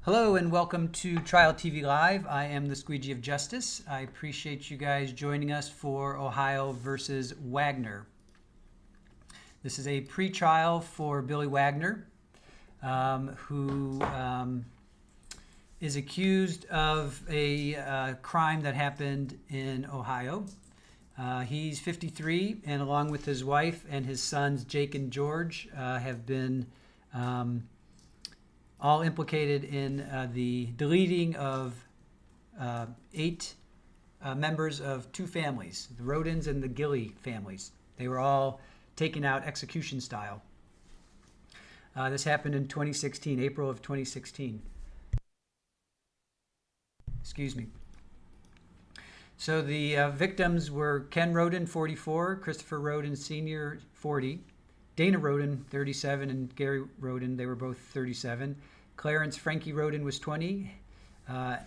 Hello and welcome to Trial TV Live. I am the Squeegee of Justice. I appreciate you guys joining us for Ohio versus Wagner. This is a pre-trial for Billy Wagner, who is accused of a crime that happened in Ohio. He's 53, and along with his wife and his sons Jake and George have been all implicated in the deleting of 8 members of 2 families, the Rhodens and the Gilley families. They were all taken out execution style. This happened in 2016, April of 2016. Excuse me. So the victims were Ken Rhoden, 44, Christopher Rhoden Sr., 40, Dana Rhoden, 37, and Gary Rhoden, they were both 37. Clarence Frankie Rhoden was 20. Hannah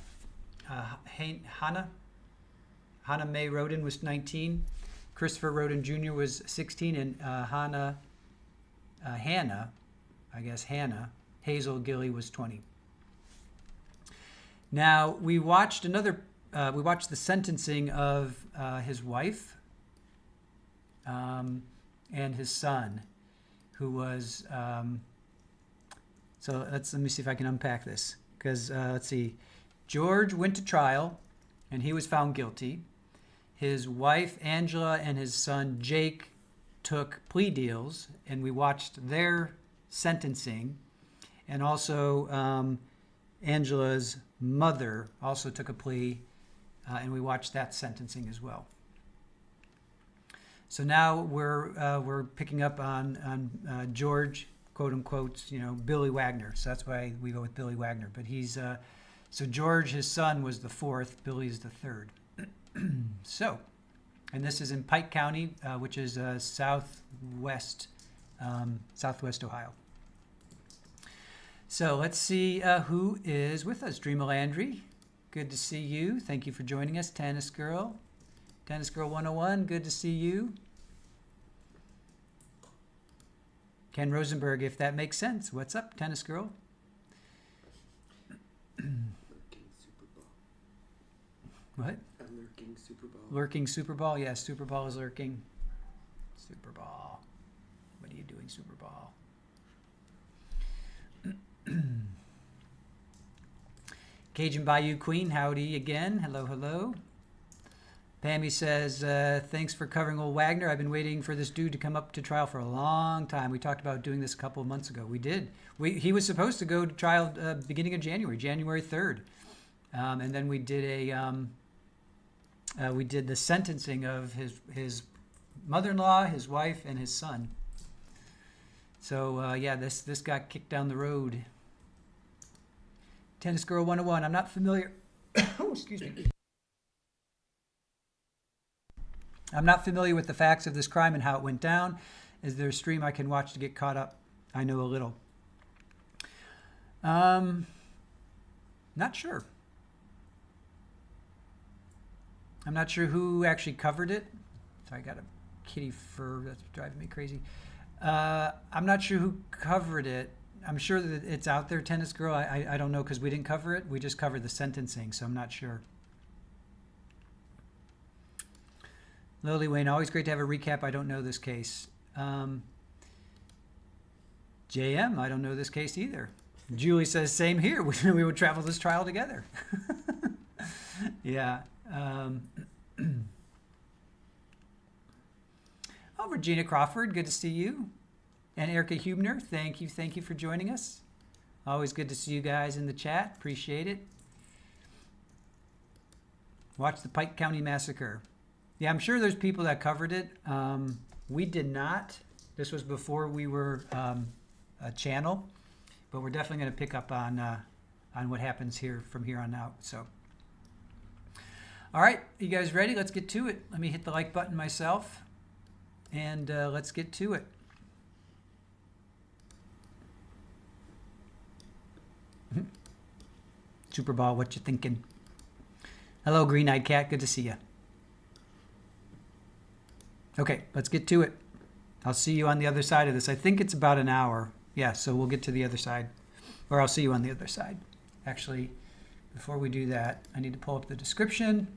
Mae Rhoden was 19. Christopher Rhoden Jr. was 16, and Hannah Hazel Gilley was 20. Now we watched the sentencing of his wife and his son, who was so let me see if I can unpack this, because let's see, George went to trial and he was found guilty. His wife Angela and his son Jake took plea deals, and we watched their sentencing. And also Angela's mother also took a plea, and we watched that sentencing as well. So now we're picking up on George, quote unquote, Billy Wagner. So that's why we go with Billy Wagner. But he's so George, his son, was the 4th. Billy's the 3rd. So, and this is in Pike County, which is southwest Ohio. So let's see who is with us. Dreama Landry, good to see you. Thank you for joining us. Tennis Girl 101, good to see you. Ken Rosenberg, if that makes sense. What's up, Tennis Girl? Lurking Super Ball. What? A lurking Super Ball. Lurking Super Ball? Yeah, Super Ball is lurking. Super Ball. What are you doing, Super Ball? Cajun Bayou Queen, howdy again. Hello, hello. Pammy says, thanks for covering old Wagner. I've been waiting for this dude to come up to trial for a long time. We talked about doing this a couple of months ago. We did. He was supposed to go to trial beginning of January 3rd. And then we did the sentencing of his mother-in-law, his wife, and his son. So, yeah, this got kicked down the road. Tennis Girl 101, I'm not familiar. Oh, excuse me. I'm not familiar with the facts of this crime and how it went down. Is there a stream I can watch to get caught up? I know a little. Not sure. I'm not sure who actually covered it. So I got a kitty fur that's driving me crazy. I'm not sure who covered it. I'm sure that it's out there, Tennis Girl. I don't know, because we didn't cover it. We just covered the sentencing, so I'm not sure. Lily Wayne, always great to have a recap. I don't know this case. JM, I don't know this case either. Julie says, same here. We would travel this trial together. Yeah. Oh, Regina Crawford, good to see you. And Erica Hubner, thank you for joining us. Always good to see you guys in the chat. Appreciate it. Watch the Pike County Massacre. Yeah, I'm sure there's people that covered it. We did not. This was before we were a channel, but we're definitely going to pick up on what happens here from here on out. So, all right, you guys ready? Let's get to it. Let me hit the like button myself, and let's get to it. Super Ball, what you thinking? Hello, Green-Eyed Cat. Good to see you. Okay, let's get to it. I'll see you on the other side of this. I think it's about an hour. Yeah, so we'll get to the other side. Or I'll see you on the other side. Actually, before we do that, I need to pull up the description,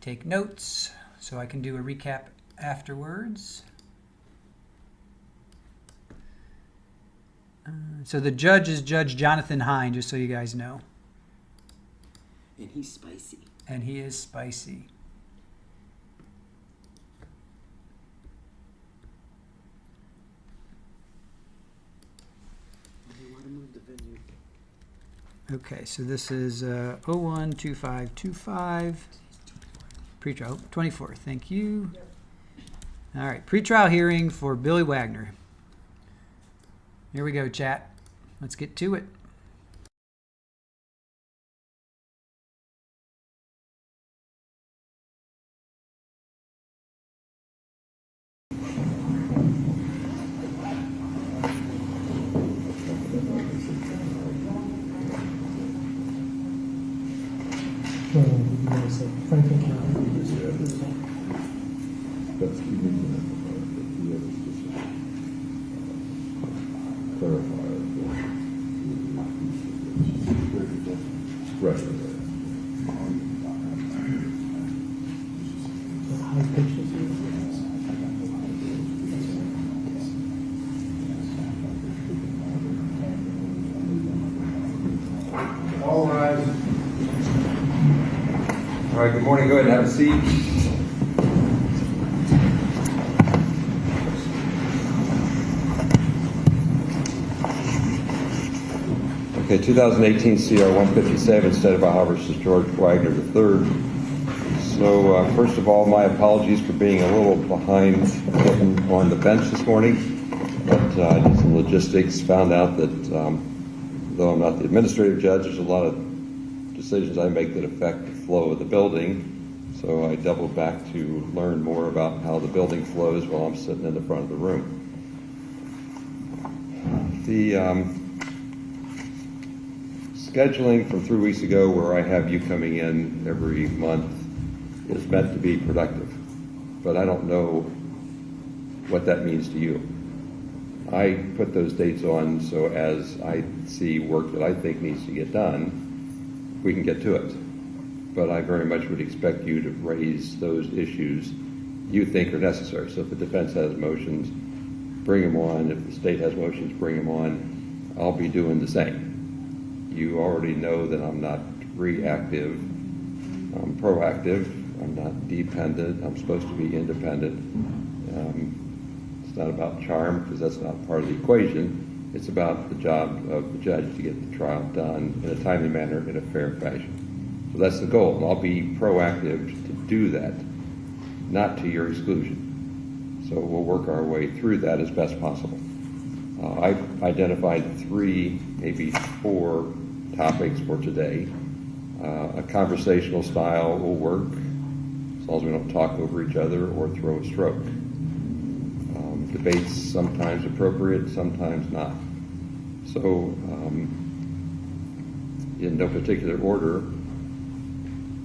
take notes, so I can do a recap afterwards. So the judge is Judge Jonathan Hine, just so you guys know. And he's spicy. And he is spicy. They want to move the venue. Okay, so this is 012525. Pretrial, 24, thank you. All right, pretrial hearing for Billy Wagner. Here we go, chat. Let's get to it. Franklin County. All rise. All right, good morning. Go ahead and have a seat. Okay, 2018 CR 157, State of Ohio versus George Wagner III. So, first of all, my apologies for being a little behind getting on the bench this morning, but I did some logistics, found out that though I'm not the administrative judge, there's a lot of decisions I make that affect the flow of the building. So I doubled back to learn more about how the building flows while I'm sitting in the front of the room. The scheduling from 3 weeks ago, where I have you coming in every month, is meant to be productive, but I don't know what that means to you. I put those dates on so as I see work that I think needs to get done, we can get to it. But I very much would expect you to raise those issues you think are necessary. So if the defense has motions, bring them on. If the state has motions, bring them on. I'll be doing the same. You already know that I'm not reactive, I'm proactive. I'm not dependent. I'm supposed to be independent. It's not about charm, because that's not part of the equation. It's about the job of the judge to get the trial done in a timely manner, in a fair fashion. So that's the goal, and I'll be proactive to do that, not to your exclusion. So we'll work our way through that as best possible. I've identified 3, maybe 4 topics for today. A conversational style will work, as long as we don't talk over each other or throw a stroke. Debates sometimes appropriate, sometimes not. So, in no particular order,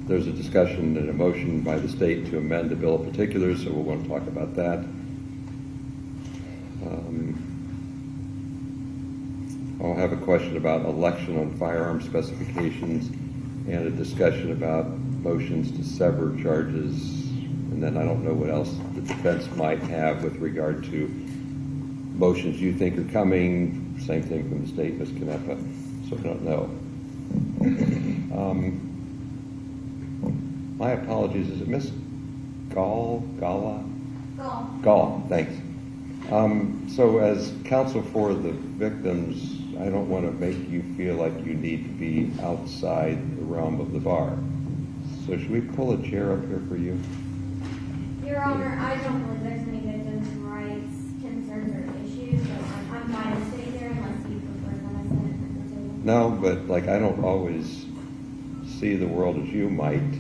there's a discussion and a motion by the state to amend the bill of particulars, so we'll want to talk about that. I'll have a question about election on firearm specifications and a discussion about motions to sever charges. And then I don't know what else the defense might have with regard to motions you think are coming. Same thing from the state, Ms. Canepa, so I don't know. My apologies, is it Miss Gall? Gall, thanks. So as counsel for the victims, I don't want to make you feel like you need to be outside the realm of the bar. So should we pull a chair up here for you? Your Honor, I don't believe there's any victims' rights, concerns, or issues, so I'm fine to stay there unless you prefer that I sit at the table. No, but like I don't always see the world as you might.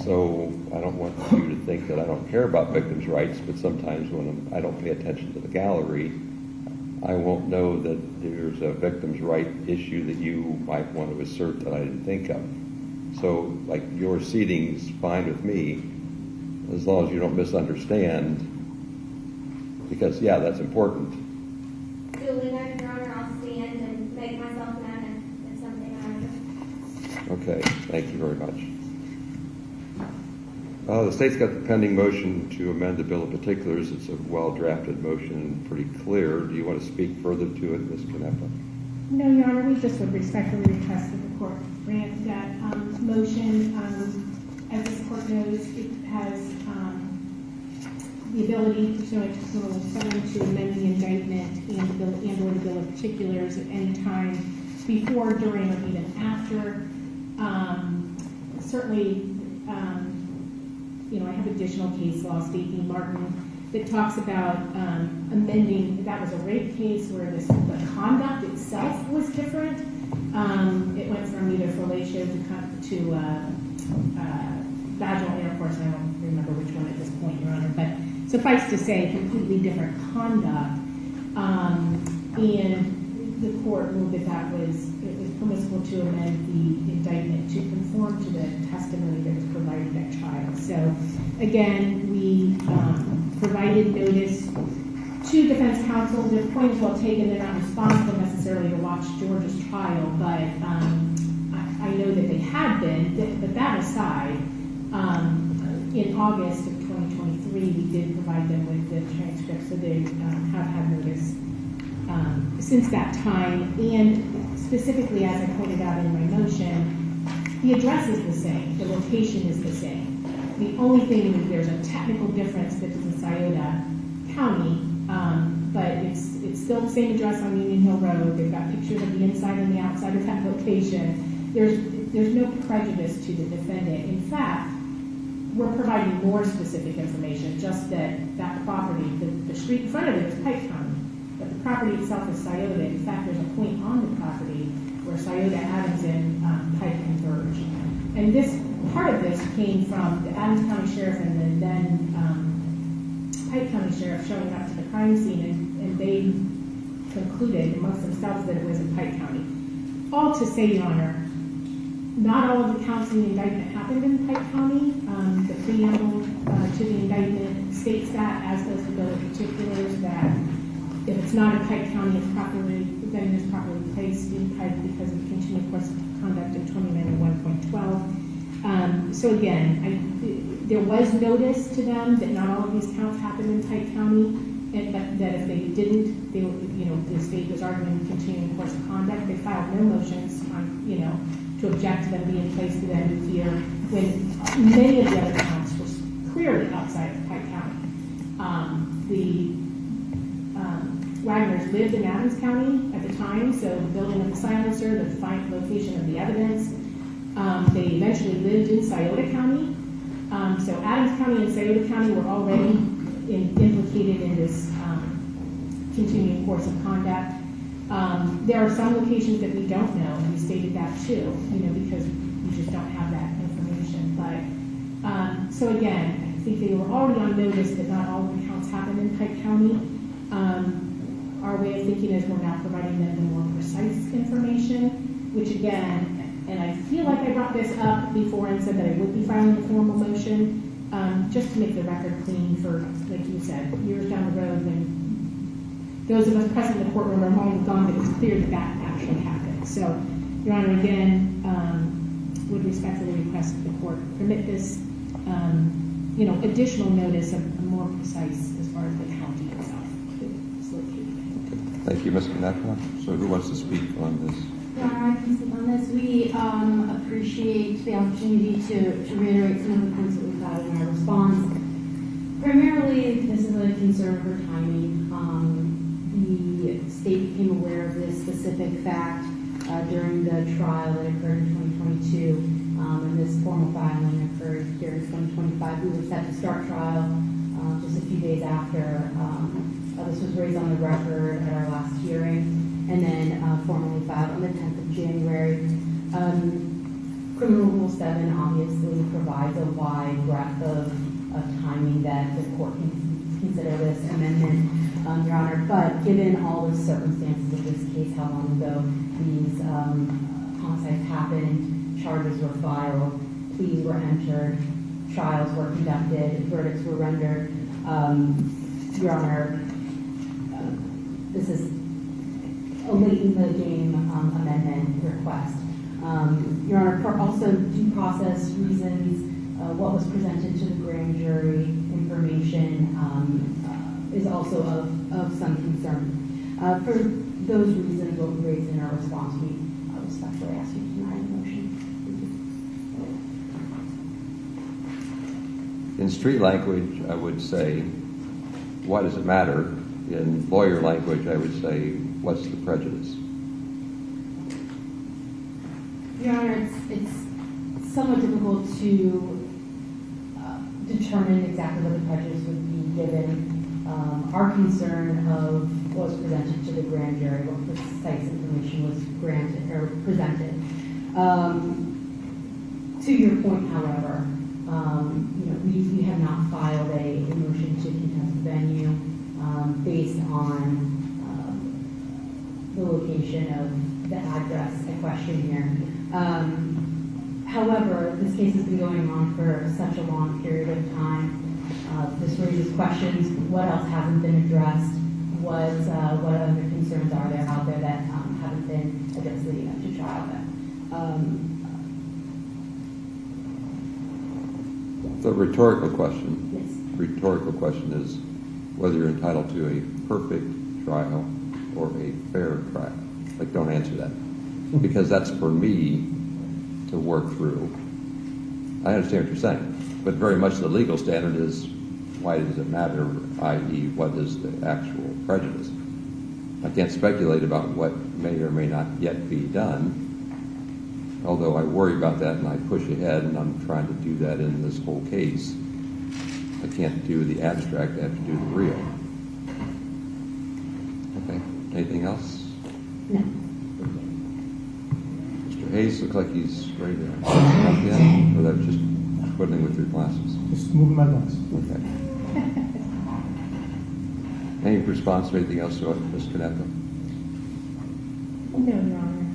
So I don't want you to think that I don't care about victims' rights, but sometimes when I don't pay attention to the gallery, I won't know that there's a victim's right issue that you might want to assert that I didn't think of. So like your seating's fine with me, as long as you don't misunderstand, because yeah, that's important. Duly noted, Your Honor, I'll stand and make myself known Okay, thank you very much. The state's got the pending motion to amend the bill of particulars. It's a well-drafted motion and pretty clear. Do you want to speak further to it, Ms. Canepa? No, Your Honor, we just would respectfully request that the court grant that motion. As this court knows, it has the ability pursuant to Rule 7 to amend the indictment and/or the bill of particulars at any time before, during, or even after. Certainly, I have additional case law, State v. Martin, that talks about amending. That was a rape case where the conduct itself was different. It went from either fellatio to vaginal intercourse. I don't remember which one at this point, Your Honor, but suffice to say, completely different conduct. And the court ruled that it was permissible to amend the indictment to conform to the testimony that was provided at trial. So, again, we provided notice to defense counsel. The point is well taken. They're not responsible necessarily to watch George's trial, but I know that they had been. But that aside, in August of 2023, we did provide them with the transcript, so they have had notice since that time. And specifically, as I pointed out in my motion, the address is the same, the location is the same. The only thing is there's a technical difference that is in Scioto County, but it's still the same address on Union Hill Road. They've got pictures of the inside and the outside of that location. There's no prejudice to the defendant. In fact, we're providing more specific information, just that property, the street in front of it is Pike County, but the property itself is Scioto. In fact, there's a point on the property where Scioto, Adams, and Pike converge. And part of this came from the Adams County Sheriff and the then Pike County Sheriff showing up to the crime scene, and they concluded amongst themselves that it was in Pike County. All to say, Your Honor, not all of the counts in the indictment happened in Pike County. The preamble to the indictment states that, as does the bill of particulars, that if it's not in Pike County, the defendant is properly placed in Pike because of the continued course of conduct in 2091.12. So again, there was notice to them that not all of these counts happened in Pike County, but that if they didn't, the state was arguing continuing course of conduct. They filed no motions to object to them being placed to them here, when many of the other counts were clearly outside of Pike County. The Wagners lived in Adams County at the time, so the building of the silencer, the location of the evidence. They eventually lived in Scioto County. So Adams County and Scioto County were already implicated in this continuing course of conduct. There are some locations that we don't know, and we stated that too, because we just don't have that information. But so again, I think they were already on notice that not all of the counts happened in Pike County. Our way of thinking is we're now providing them the more precise information, which again, and I feel like I brought this up before and said that I would be filing a formal motion, just to make the record clean for, like you said, years down the road when those of us present in the courtroom are long gone, but it's clear that that actually happened. So, Your Honor, again, would respectfully request that the court permit this, additional notice of more precise as far as the county itself is located. Thank you, Ms. Canepa. So who wants to speak on this? Your Honor, I can speak on this. We appreciate the opportunity to reiterate some of the points that we got in our response. Primarily, this is a concern for timing. The state became aware of this specific fact during the trial that occurred in 2022, and this formal filing occurred here in 2025. We were set to start trial just a few days after. This was raised on the record at our last hearing, and then formally filed on the 10th of January. Criminal Rule 7 obviously provides a wide breadth of timing that the court can consider this amendment, Your Honor. But given all the circumstances of this case, how long ago these homicides happened, charges were filed, pleas were entered, trials were conducted, verdicts were rendered, Your Honor, this is a late in the game amendment request. Your Honor, for also due process reasons, what was presented to the grand jury information is also of some concern. For those reasons, what we raised in our response, we respectfully ask you to deny the motion. In street language, I would say, why does it matter? In lawyer language, I would say, what's the prejudice? Your Honor, it's somewhat difficult to determine exactly what the prejudice would be given our concern of what was presented to the grand jury, what precise information was granted or presented. To your point, however, we have not filed a motion to contest the venue based on the location of the address at question here. However, this case has been going on for such a long period of time. This raises questions: what else hasn't been addressed? What other concerns are there out there that haven't been addressed leading up to trial? The rhetorical question. Yes. Rhetorical question is whether you're entitled to a perfect trial or a fair trial. Like, don't answer that, because that's for me to work through. I understand what you're saying, but very much the legal standard is, why does it matter, i.e. what is the actual prejudice? I can't speculate about what may or may not yet be done, although I worry about that and I push ahead, and I'm trying to do that in this whole case. I can't do the abstract, I have to do the real. Okay, anything else? No. Mr. Hayes looks like he's ready to jump in, or that's just twiddling with your glasses? Just moving my glasses. Okay. Any response to anything else, Ms. Canepa? No, Your Honor.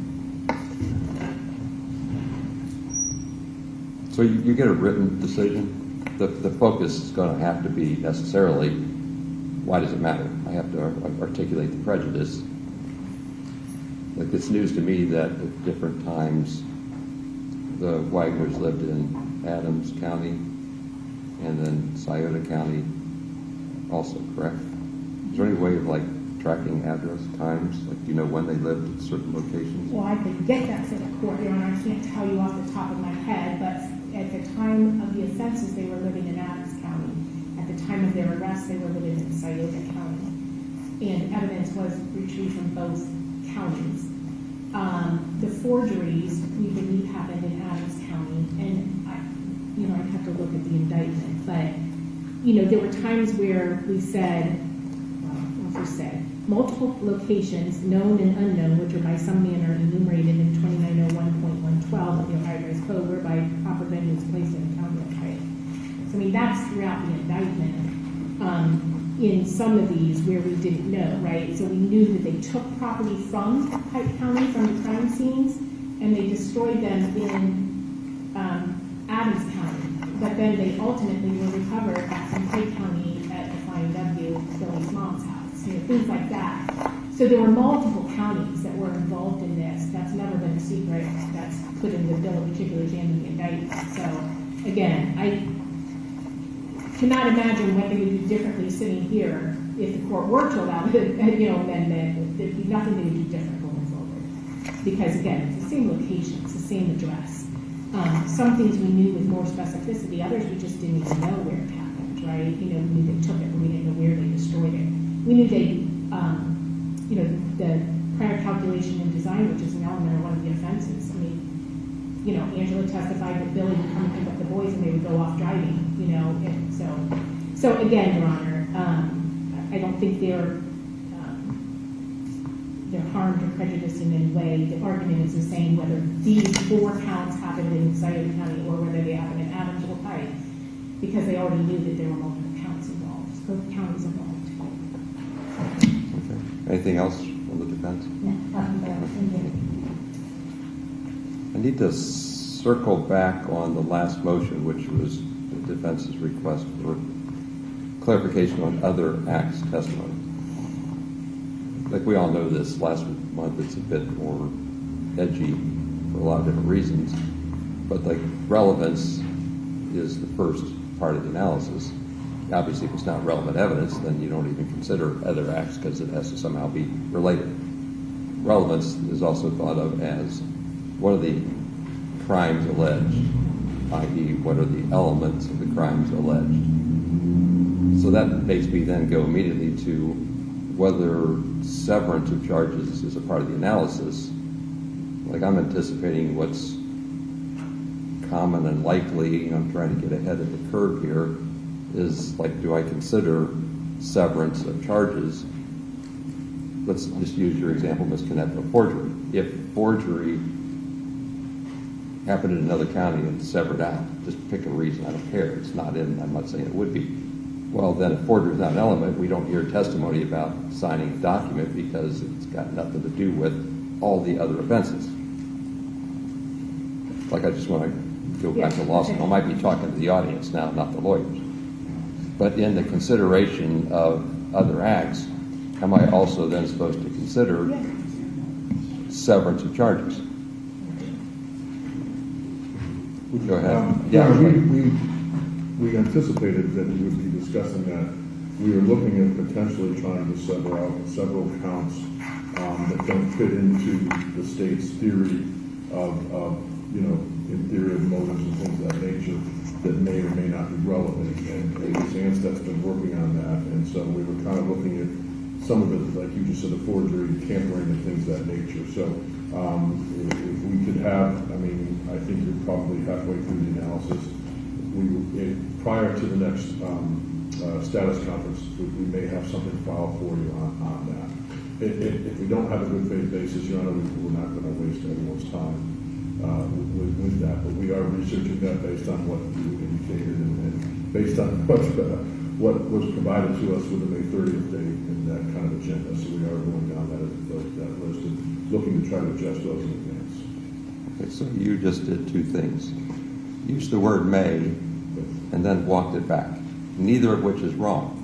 So you get a written decision. The focus is going to have to be necessarily, why does it matter? I have to articulate the prejudice. Like, it's news to me that at different times the Wagners lived in Adams County and then Scioto County also, correct? Is there any way of like tracking address times? Like, do you know when they lived at certain locations? Well, I could get that to the court, Your Honor. I can't tell you off the top of my head, but at the time of the offenses, they were living in Adams County. At the time of their arrest, they were living in Scioto County. And evidence was retrieved from both counties. The forgeries, we believe, happened in Adams County. And, I'd have to look at the indictment. But, there were times where we said, multiple locations, known and unknown, which are by some manner enumerated in 2901.112 of the Ohio Revised Code, whereby proper venue is placed in the county of Pike. So, that's throughout the indictment. In some of these where we didn't know, right? So we knew that they took property from Pike County, from the crime scenes, and they destroyed them in Adams County. But then they ultimately were recovered from Pike County at the Flying W, Billy's mom's house. Things like that. So there were multiple counties that were involved in this. That's never been a secret. That's put in the bill of particulars and in the indictment. So again, I cannot imagine what they would do differently sitting here if the court were to allow the amendment. There'd be nothing they would do different going forward. Because again, it's the same location, it's the same address. Some things we knew with more specificity, others we just didn't even know where it happened, right? We knew they took it, but we didn't know where they destroyed it. We knew they, the prior calculation and design, which is an element of one of the offenses. Angela testified that Billy would come and pick up the boys and they would go off driving, and so again, Your Honor, I don't think they're harmed or prejudiced in any way. The argument is the same whether these 4 counts happened in Scioto County or whether they happened in Adams or Pike, because they already knew that there were multiple counts involved, both counties involved. Okay. Anything else on the defense? No, nothing further. Thank you. I need to circle back on the last motion, which was the defense's request for clarification on other acts testimony. Like, we all know this, last month it's a bit more edgy. for a lot of different reasons. But like relevance is the first part of the analysis. Obviously, if it's not relevant evidence, then you don't even consider other acts because it has to somehow be related. Relevance is also thought of as what are the crimes alleged, i.e. what are the elements of the crimes alleged. So that makes me then go immediately to whether severance of charges is a part of the analysis. Like I'm anticipating what's common and likely, I'm trying to get ahead of the curve here, is like, do I consider severance of charges? Let's just use your example, Ms. Knapp, of forgery. If forgery happened in another county and severed out, just pick a reason, I don't care, it's not in, I'm not saying it would be. Well, then if forgery is not an element, we don't hear testimony about signing a document because it's got nothing to do with all the other offenses. Like I just want to go back to law school. I might be talking to the audience now, not the lawyers. But in the consideration of other acts, am I also then supposed to consider severance of charges? Go ahead. Yeah, we anticipated that we would be discussing that. We are looking at potentially trying to sever out several counts that don't fit into the state's theory of in theory of motives and things of that nature that may or may not be relevant. And Ms. Ansted's been working on that, and so we were kind of looking at some of it, like you just said, the forgery, tampering, and things of that nature. So if we could have, I mean, I think you're probably halfway through the analysis. Prior to the next status conference, we may have something filed for you on that. If we don't have a good faith basis, Your Honor, we're not going to waste everyone's time with that. But we are researching that based on what you indicated and based on what was provided to us with the May 30th date and that kind of agenda. So we are going down that list and looking to try to adjust those in advance. Okay, so you just did two things. Used the word may and then walked it back, neither of which is wrong.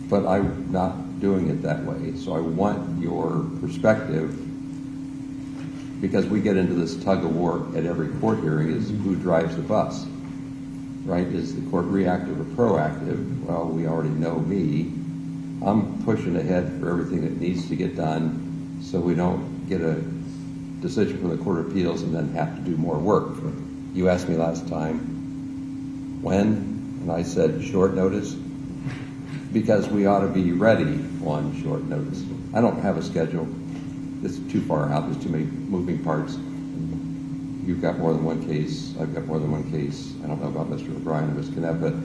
But I'm not doing it that way. So I want your perspective, because we get into this tug of war at every court hearing, is who drives the bus, right? Is the court reactive or proactive? Well, we already know me. I'm pushing ahead for everything that needs to get done so we don't get a decision from the Court of Appeals and then have to do more work. You asked me last time, when? And I said short notice, because we ought to be ready on short notice. I don't have a schedule. It's too far out. There's too many moving parts. You've got more than one case. I've got more than one case. I don't know about Mr. O'Brien and Ms. Knapp, but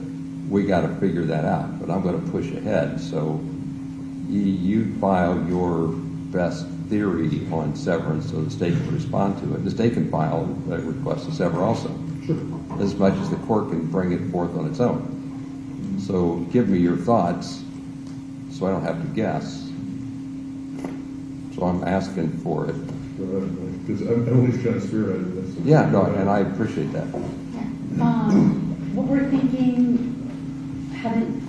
we got to figure that out. But I'm going to push ahead. So you file your best theory on severance so the state can respond to it. The state can file a request to sever also, as much as the court can bring it forth on its own. So give me your thoughts so I don't have to guess. So I'm asking for it. Because Emily's kind of spearheaded this. Yeah, no, and I appreciate that. What we're thinking, haven't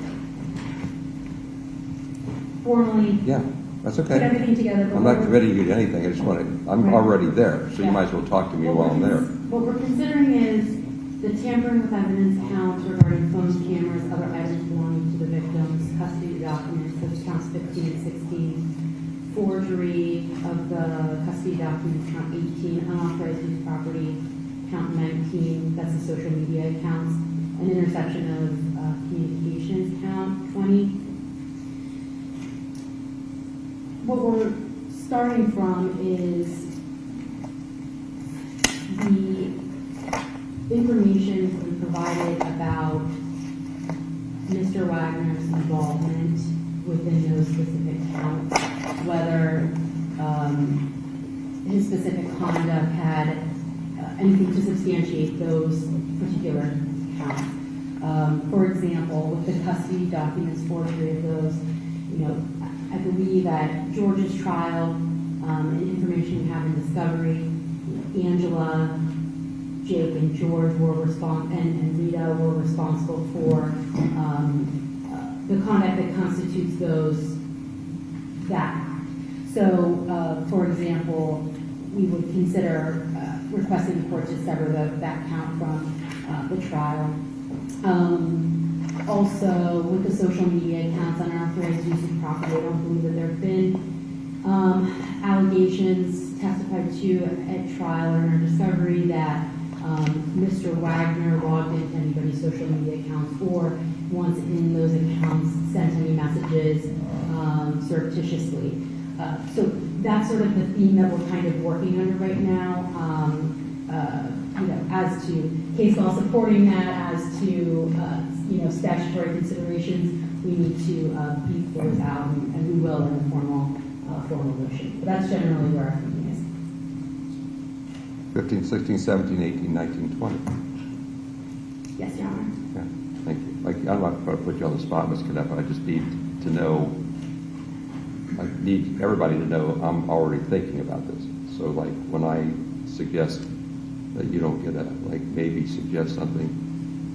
formally Yeah, that's put okay. everything together. But I'm not committing you to anything. I just want to, I'm Right. already there, so you Yeah. might as well talk to me while I'm there. What we're considering is the tampering with evidence counts regarding phones, cameras, other items belonging to the victims, custody documents, such counts 15 and 16, forgery of the custody documents, count 18, unauthorized use of property, count 19, that's the social media accounts, an intersection of communications, count 20. What we're starting from is the information we provided about Mr. Wagner's involvement within those specific counts, whether his specific conduct had anything to substantiate those particular counts. For example, with the custody documents, forgery of those, I believe at George's trial, and information we have in discovery, Angela, Jake, and George were and Rita were responsible for the conduct that constitutes that. So, for example, we would consider requesting the court to sever that count from the trial. Also, with the social media accounts, unauthorized use of property, I don't believe that there have been allegations testified to at trial or in our discovery that Mr. Wagner logged into anybody's social media accounts or once in those accounts sent any messages surreptitiously. So that's sort of the theme that we're kind of working under right now. As to case law supporting that, as to statutory considerations, we need to beat those out, and we will in a formal motion. But that's generally where our thinking is. 15, 16, 17, 18, 19, 20. Yes, Your Honor. Yeah, thank you. I'm not going to put you on the spot, Ms. Cadet, but I just need to know, I need everybody to know I'm already thinking about this. So like when I suggest that you don't get maybe suggest something,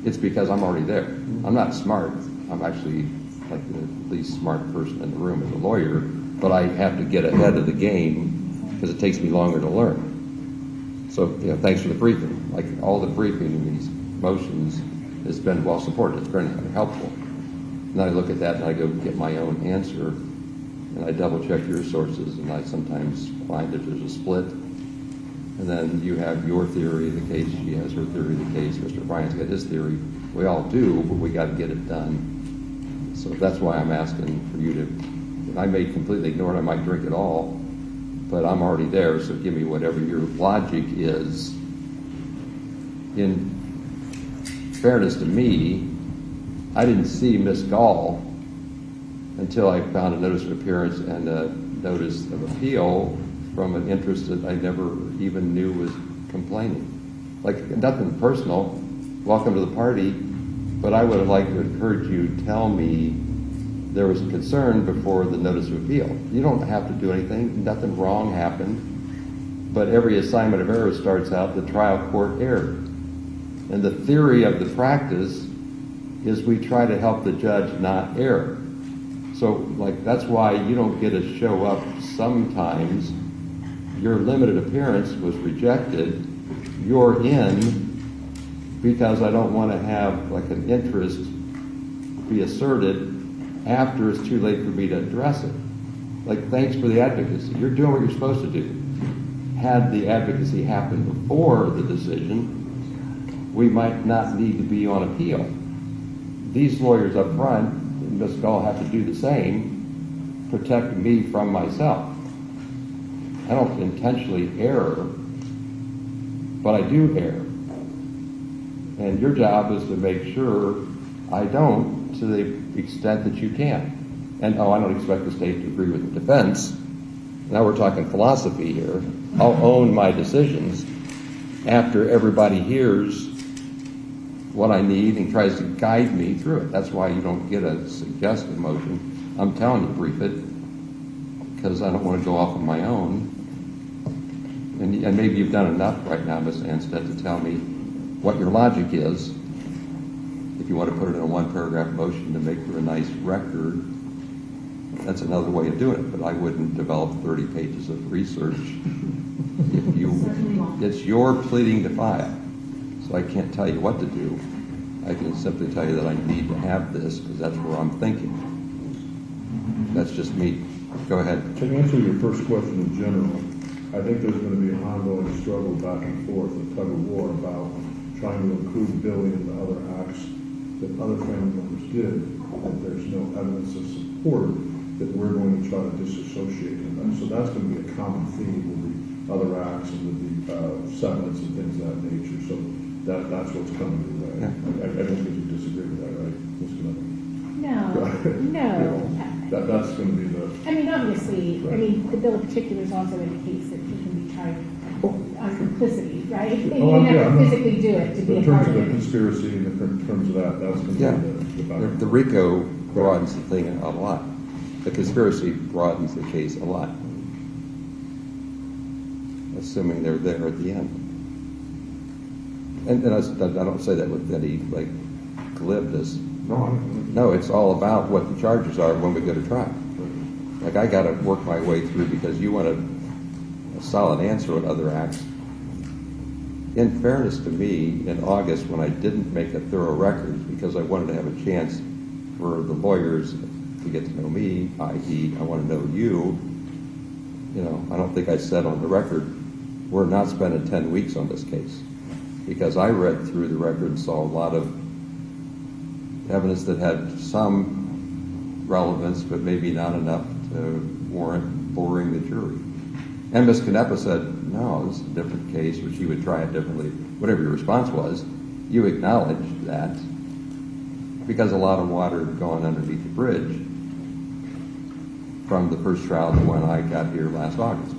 it's because I'm already there. I'm not smart. I'm actually like the least smart person in the room as a lawyer, but I have to get ahead of the game because it takes me longer to learn. So, thanks for the briefing. Like all the briefing in these motions has been well supported. It's very helpful. And then I look at that and I go get my own answer and I double check your sources and I sometimes find that there's a split. And then you have your theory of the case, she has her theory of the case, Mr. Bryant's got his theory. We all do, but we got to get it done. So that's why I'm asking for you to, and I may completely ignore it, I might drink it all, but I'm already there, so give me whatever your logic is. In fairness to me, I didn't see Miss Gall until I found a notice of appearance and a notice of appeal from an interest that I never even knew was complaining. Like, nothing personal, welcome to the party, but I would have liked to encourage you to tell me there was a concern before the notice of appeal. You don't have to do anything, nothing wrong happened, but every assignment of error starts out, the trial court erred. And the theory of the practice is we try to help the judge not err. So, that's why you don't get to show up sometimes. Your limited appearance was rejected. You're in because I don't want to have an interest be asserted after it's too late for me to address it. Thanks for the advocacy. You're doing what you're supposed to do. Had the advocacy happened before the decision, we might not need to be on appeal. These lawyers up front, and Ms. Gall, have to do the same, protect me from myself. I don't intentionally err, but I do err. And your job is to make sure I don't to the extent that you can. And I don't expect the state to agree with the defense. Now we're talking philosophy here. I'll own my decisions after everybody hears what I need and tries to guide me through it. That's why you don't get a suggested motion. I'm telling you, brief it, because I don't want to go off on my own. And maybe you've done enough right now, Ms. Anstead, to tell me what your logic is. If you want to put it in a one-paragraph motion to make for a nice record, that's another way of doing it. But I wouldn't develop 30 pages of research. If you, it's your pleading to file. So I can't tell you what to do. I can simply tell you that I need to have this because that's where I'm thinking. That's just me. Go ahead. To answer your first question in general, I think there's going to be an ongoing struggle back and forth, a tug of war about trying to include Billy in the other acts that other family members did, that there's no evidence of support, that we're going to try to disassociate from that. So that's going to be a common theme with the other acts and with the severance and things of that nature. So that's what's coming your way. Yeah. I don't think you disagree with that, right? No. That's going to be the... Obviously, right. The bill in particular is also indicates that he can be tried on complicity, right? He didn't have to physically do it to be a part of it. In terms of the conspiracy, in terms of that, that's going to be the RICO broadens the thing a lot. The conspiracy broadens the case a lot, assuming they're there at the end. And I don't say that with any glibness. No, it's all about what the charges are when we go to trial. I got to work my way through because you want to solid answer on other acts. In fairness to me, in August, when I didn't make a thorough record because I wanted to have a chance for the lawyers to get to know me, i.e., I want to know you, I don't think I said on the record, we're not spending 10 weeks on this case. Because I read through the record and saw a lot of evidence that had some relevance, but maybe not enough to warrant boring the jury. And Ms. Canepa said, no, this is a different case, or she would try it differently. Whatever your response was, you acknowledged that because a lot of water had gone underneath the bridge from the first trial to when I got here last August.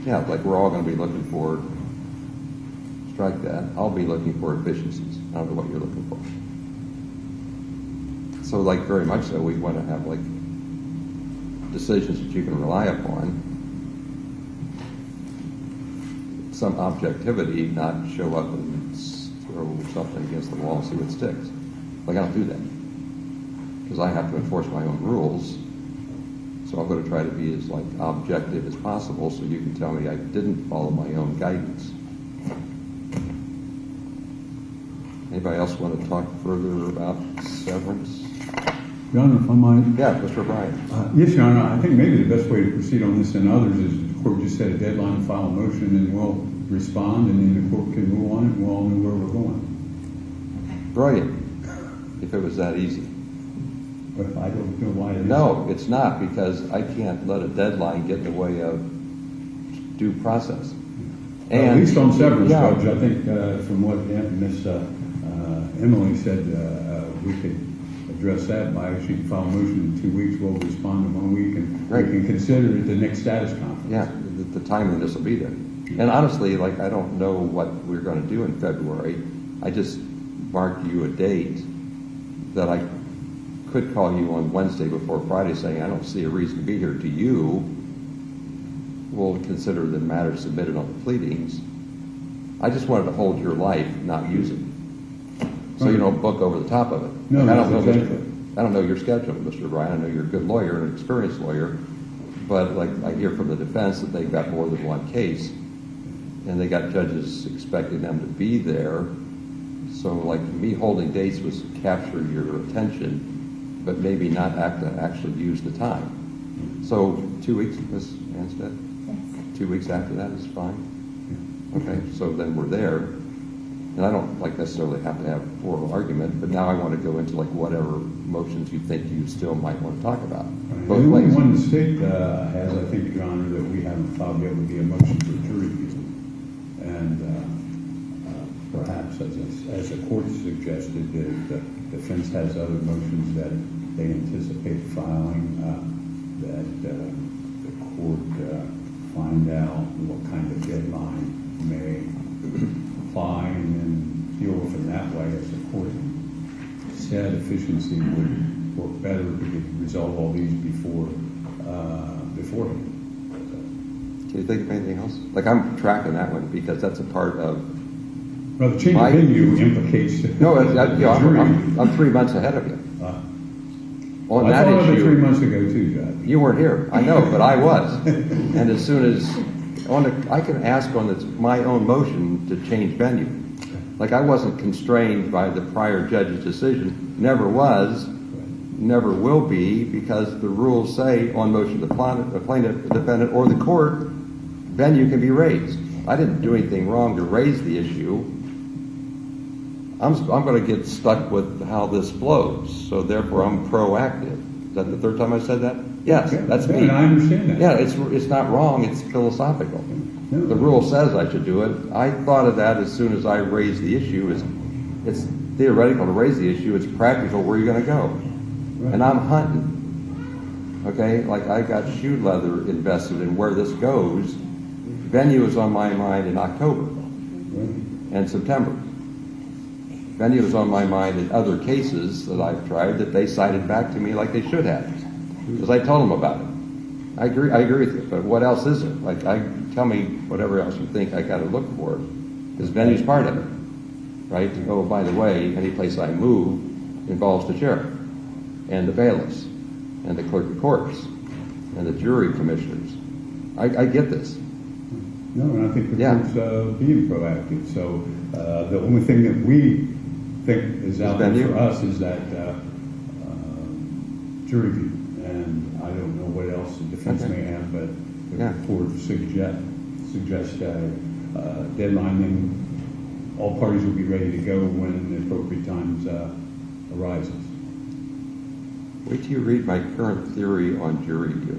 Yeah, like we're all going to be looking for, strike that, I'll be looking for efficiencies. I don't know what you're looking for. So like very much so, we want to have like decisions that you can rely upon, some objectivity, not show up and throw something against the wall and see what sticks. Like I don't do that because I have to enforce my own rules. So I'm going to try to be as like objective as possible so you can tell me I didn't follow my own guidance. Anybody else want to talk further about severance? Your Honor, if I might. Yeah, Mr. O'Brien. Yes, Your Honor. I think maybe the best way to proceed on this than others is the court just set a deadline to file a motion and we'll respond and then the court can rule on it and we'll all know where we're going. Brilliant. If it was that easy. But I don't know why it is. No, it's not, because I can't let a deadline get in the way of due process. And at least on severance, yeah. Judge, I think from what Miss Emily said, we could address that by actually file a motion in 2 weeks. We'll respond in 1 week and Right. we can consider it the next status conference. Yeah, the timeliness will be there. And honestly, like, I don't know what we're going to do in February. I just marked you a date that I could call you on Wednesday before Friday saying, I don't see a reason to be here. To you, we'll consider the matter submitted on the pleadings. I just wanted to hold your life, not use it. So you don't book over the top of it. No, I don't know, exactly. I don't know your schedule, Mr. O'Brien. I know you're a good lawyer and an experienced lawyer, but like I hear from the defense that they've got more than one case, and they got judges expecting them to be there. So like me holding dates was to capture your attention, but maybe not actually use the time. So 2 weeks, Ms. Anstead? Yes. 2 weeks after that is fine? Okay, so then we're there. And I don't like necessarily have to have oral argument, but now I want to go into like whatever motions you think you still might want to talk about. Right. Both The only ways. one the state has, I think, Your Honor, that we haven't filed yet would be a motion for jury view. And perhaps, as the court suggested, the defense has other motions that they anticipate filing, that the court find out what kind of deadline may apply and then deal with it that way. As the court said, efficiency would work better if we could resolve all these beforehand. Can you think of anything else? Like I'm tracking that one because that's a part of. Well, the change of venue implicates No, the jury. I'm 3 months ahead of you. On I that thought of it 3 issue, months ago too, Judge. you weren't here. I know, but I was. And as soon as I can ask on my own motion to change venue. Like I wasn't constrained by the prior judge's decision. Never was. Never will be, because the rules say on motion of the plaintiff, the defendant, or the court, venue can be raised. I didn't do anything wrong to raise the issue. I'm going to get stuck with how this flows, so therefore I'm proactive. Is that the third time I said that? Yes, that's me. And I understand that. Yeah, it's not wrong, it's philosophical. No. The rule says I should do it. I thought of that as soon as I raised the issue. It's theoretical to raise the issue, it's practical where you're going to go. Right. And I'm hunting. Okay, like I got shoe leather invested in where this goes. Venue is on my mind in October and September. Venue is on my mind in other cases that I've tried that they cited back to me like they should have, because I told them about it. I agree with you, but what else is it? Like, tell me whatever else you think I got to look for, because venue's part of it, right? Oh, by the way, any place I move involves the sheriff and the bailiffs and the clerk of courts and the jury commissioners. I get this. No, and I think the Yeah. court's being proactive. So the only thing that we think is out there venue? for us is that jury view. And I don't know what else the defense Okay. may have, but the Yeah. court suggest a deadline, then all parties will be ready to go when the appropriate times arises. Wait till you read my current theory on jury view.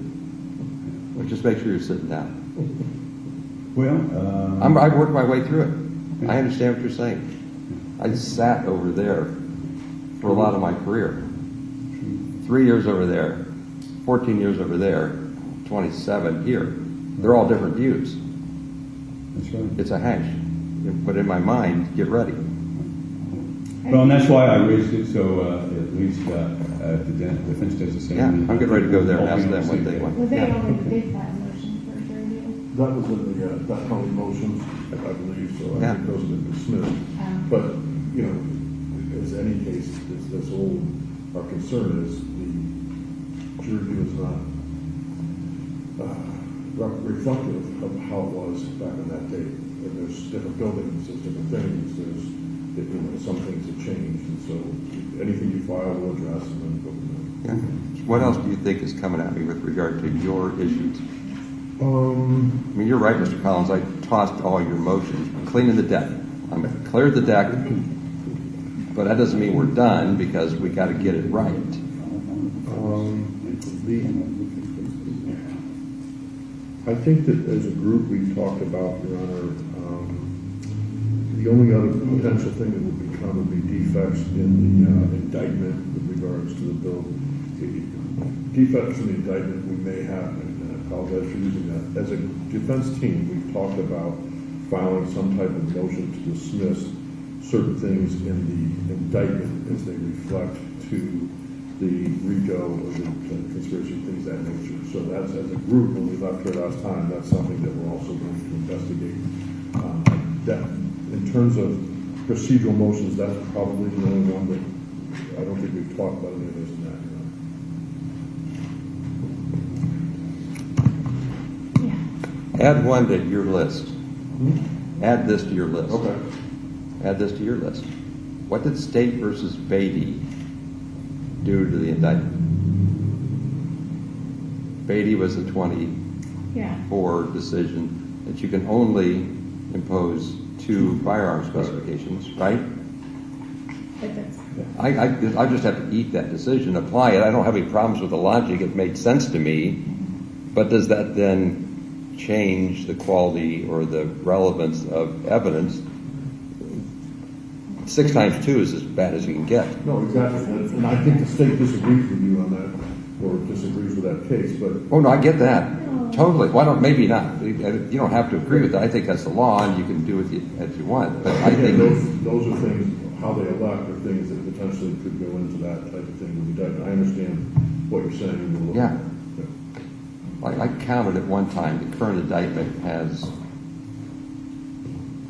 Well, just make sure you're sitting down. Well, I've worked my way through it. I understand what you're saying. I sat over there for a lot of my career. 3 years over there, 14 years over there, 27 here. They're all different views. that's right. It's a hash. But in my mind, get ready. Well, and that's why I raised it, so at least if the defense does the same. Yeah, I'm getting ready to go there and All ask be on them the what same they page. want. Well, they Yeah. already did that motion for jury view. That was in the Duck County motions, I believe, so I Yeah. think those have been dismissed. But, you know, as any case, this old, our concern is the jury view is not reflective of how it was back in that day. And there's different buildings, there's different things, some things have changed, and so anything you file will address and then go from there. Yeah. What else do you think is coming at me with regard to your issues? I mean, you're right, Mr. Collins. I tossed all your motions, cleaning the deck. I'm cleared the deck, but that doesn't mean we're done because we got to get it right. I think that as a group, we talked about, Your Honor, the only other potential thing that would become would be defects in the indictment with regards to the bill. Defects in the indictment we may have, and I apologize for using that. As a defense team, we've talked about filing some type of motion to dismiss certain things in the indictment as they reflect to the RICO or the conspiracy, things of that nature. So that's, as a group, when we left here last time, that's something that we're also going to investigate. That, in terms of procedural motions, that's probably the only one that I don't think we've talked about any of this in that. Add one to your list. Add this to your list. Okay. Add this to your list. What did State versus Beatty do to the indictment? Beatty was a 24 decision that you can only impose 2 firearm specifications, right? But that's, I just have to eat that decision, apply it. I don't have any problems with the logic. It made sense to me. But does that then change the quality or the relevance of evidence? 6 times 2 is as bad as you can get. No, exactly. And I think the state disagrees with you on that, or disagrees with that case, but Oh, no, I get that. Totally. Why don't, maybe not. You don't have to agree with that. I think that's the law and you can do it as you want. But I again, think, those are things, how they elect are things that potentially could go into that type of thing with the indictment. I understand what you're saying. and we'll look Yeah. at it. I counted at one time, the current indictment has,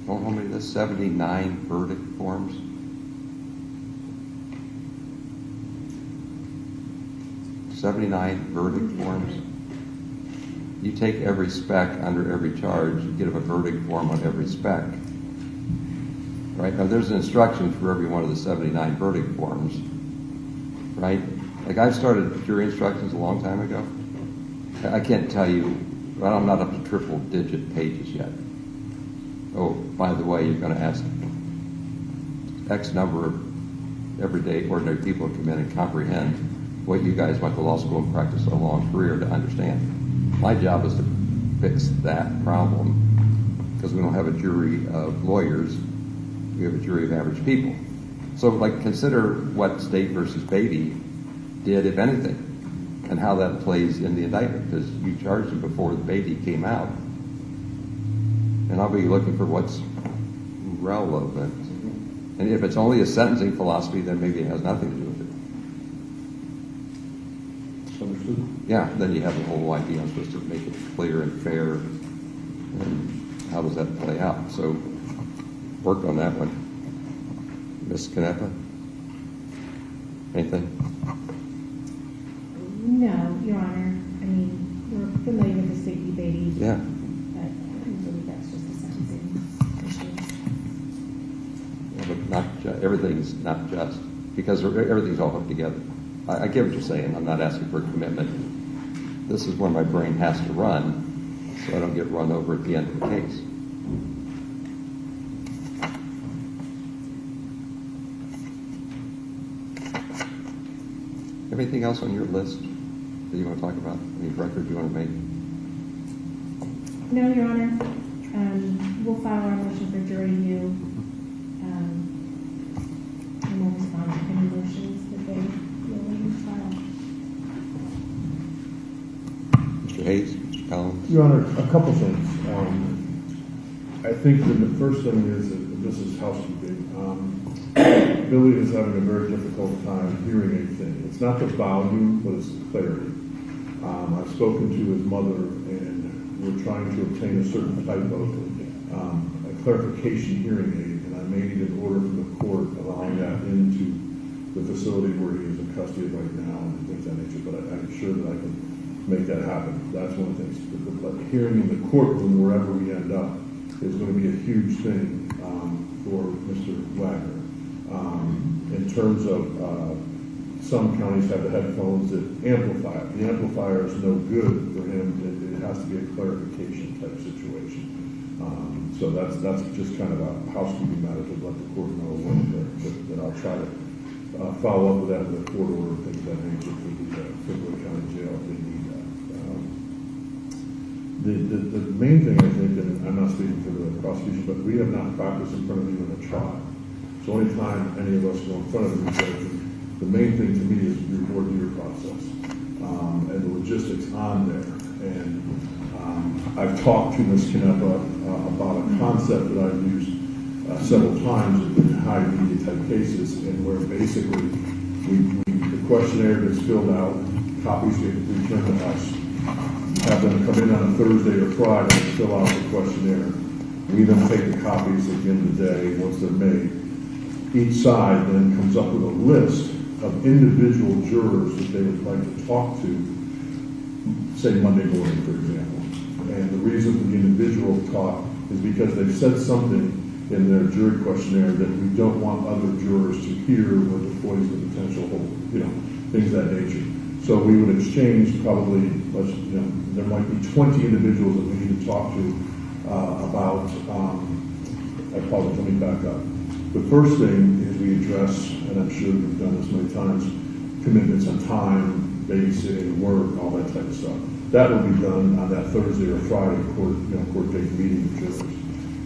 how many is this, 79 verdict forms? Verdict forms. You take every spec under every charge, you get a verdict form on every spec. Right? Now, there's an instruction for every one of the 79 verdict forms. Right? Like, I started jury instructions a long time ago. I can't tell you, well, I'm not up to triple digit pages yet. Oh, by the way, you're going to ask X number of everyday ordinary people to come in and comprehend what you guys went to law school and practiced a long career to understand. My job is to fix that problem because we don't have a jury of lawyers, we have a jury of average people. So, like, consider what State versus Beatty did, if anything, and how that plays in the indictment, because you charged him before the Beatty came out. And I'll be looking for what's relevant. And if it's only a sentencing philosophy, then maybe it has nothing to do with it. Understood? Yeah, then you have the whole idea. I'm supposed to make it clear and fair. And how does that play out? So, work on that one. Ms. Canepa? Anything? no, Your Honor. I mean, we're familiar with the state debating. Yeah. But I don't believe that's everything's not just, because everything's all hooked together. I get what you're saying. I'm not asking for a commitment. This is when my brain has to run, so I don't get run over at the end of the case. Anything else on your list that you want to talk about? Any record you want to make? No, Your Honor. We'll file our motion for jury view, and we'll respond to any motions that they will file. Mr. Hayes, Mr. Collins? Your Honor, a couple things. I think that the first thing is that this is housekeeping. Billy is having a very difficult time hearing anything. It's not the volume, but it's the clarity. I've spoken to his mother, and we're trying to obtain a certain type of a clarification hearing aid, and I may need an order from the court allowing that into the facility where he is in custody right now and things of that nature, but I'm sure that I can make that happen. That's one of the things. But hearing in the courtroom, wherever we end up, is going to be a huge thing for Mr. Wagner. In terms of some counties have the headphones that amplify it. The amplifier is no good for him. It has to be a clarification type situation. So that's just kind of a housekeeping matter to let the court know that I'll try to follow up with that with a court order and things of that nature for the February County Jail if they need that. The main thing I think, and I'm not speaking for the prosecution, but we have not practiced in front of you in a trial. So anytime any of us go in front of the judge, the main thing to me is your voir dire process and the logistics on there. And I've talked to Ms. Canepa about a concept that I've used several times in high media type cases, and where basically the questionnaire gets filled out, copies get returned to us, have them come in on a Thursday or Friday and fill out the questionnaire. We then take the copies at the end of the day once they're made. Each side then comes up with a list of individual jurors that they would like to talk to, say Monday morning, for example. And the reason for the individual talk is because they've said something in their jury questionnaire that we don't want other jurors to hear or to poison the potential whole, things of that nature. So we would exchange probably, there might be 20 individuals that we need to talk to about, I apologize, let me back up. The first thing is we address, and I'm sure we've done this many times, commitments on time, babysitting, work, all that type of stuff. That will be done on that Thursday or Friday court date meeting with jurors.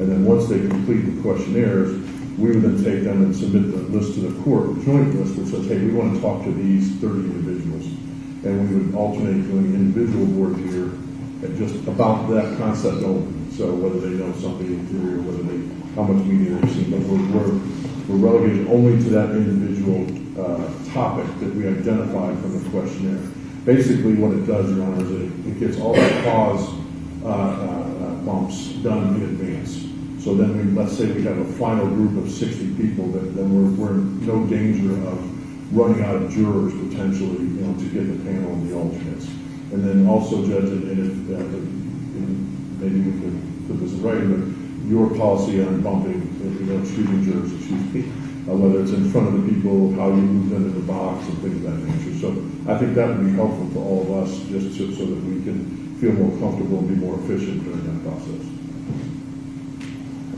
And then once they complete the questionnaires, we would then take them and submit the list to the court, the joint list that says, hey, we want to talk to these 30 individuals. And we would alternate doing individual voir dire and just about that concept only. So whether they know something interior, how much media they've seen, but we're relegated only to that individual topic that we identified from the questionnaire. Basically what it does, Your Honor, is it gets all the cause bumps done in advance. So then let's say we have a final group of 60 people, then we're in no danger of running out of jurors potentially, to get the panel and the alternates. And then also, Judge, and if maybe we could put this in writing, but your policy on bumping, excusing jurors, whether it's in front of the people, how you move them in the box, and things of that nature. So I think that would be helpful to all of us, just so that we can feel more comfortable and be more efficient during that process.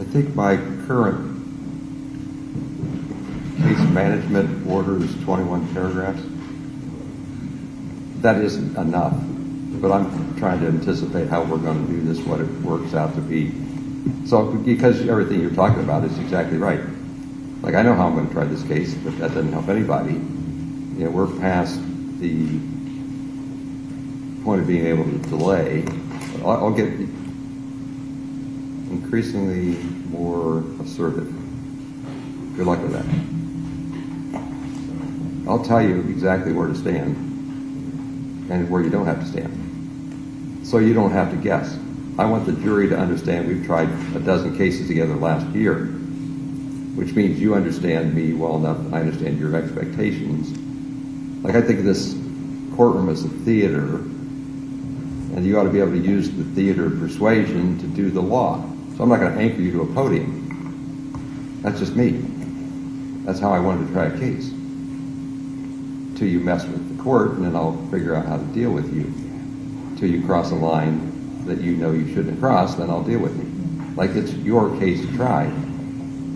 I think my current case management order is 21 paragraphs. That isn't enough, but I'm trying to anticipate how we're going to do this, what it works out to be. So, because everything you're talking about is exactly right. Like, I know how I'm going to try this case, but that doesn't help anybody. We're past the point of being able to delay. I'll get increasingly more assertive. Good luck with that. I'll tell you exactly where to stand and where you don't have to stand, so you don't have to guess. I want the jury to understand we've tried a dozen cases together last year, which means you understand me well enough, I understand your expectations. Like, I think of this courtroom as a theater, and you ought to be able to use the theater of persuasion to do the law. So I'm not going to anchor you to a podium. That's just me. That's how I wanted to try a case. Till you mess with the court, and then I'll figure out how to deal with you. Till you cross a line that you know you shouldn't cross, then I'll deal with you. Like it's your case to try,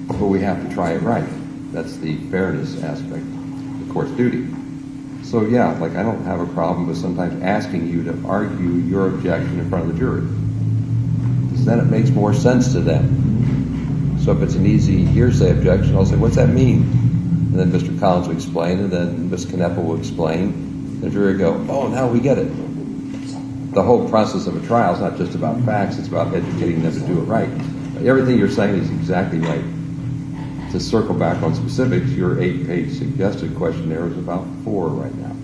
but we have to try it right. That's the fairness aspect, the court's duty. So yeah, like I don't have a problem with sometimes asking you to argue your objection in front of the jury. Because then it makes more sense to them. So if it's an easy hearsay objection, I'll say, what's that mean? And then Mr. Collins will explain, and then Ms. Canepa will explain. The jury will go, oh, now we get it. The whole process of a trial is not just about facts, it's about educating them to do it right. Everything you're saying is exactly right. To circle back on specifics, your 8-page suggested questionnaire is about 4 right now.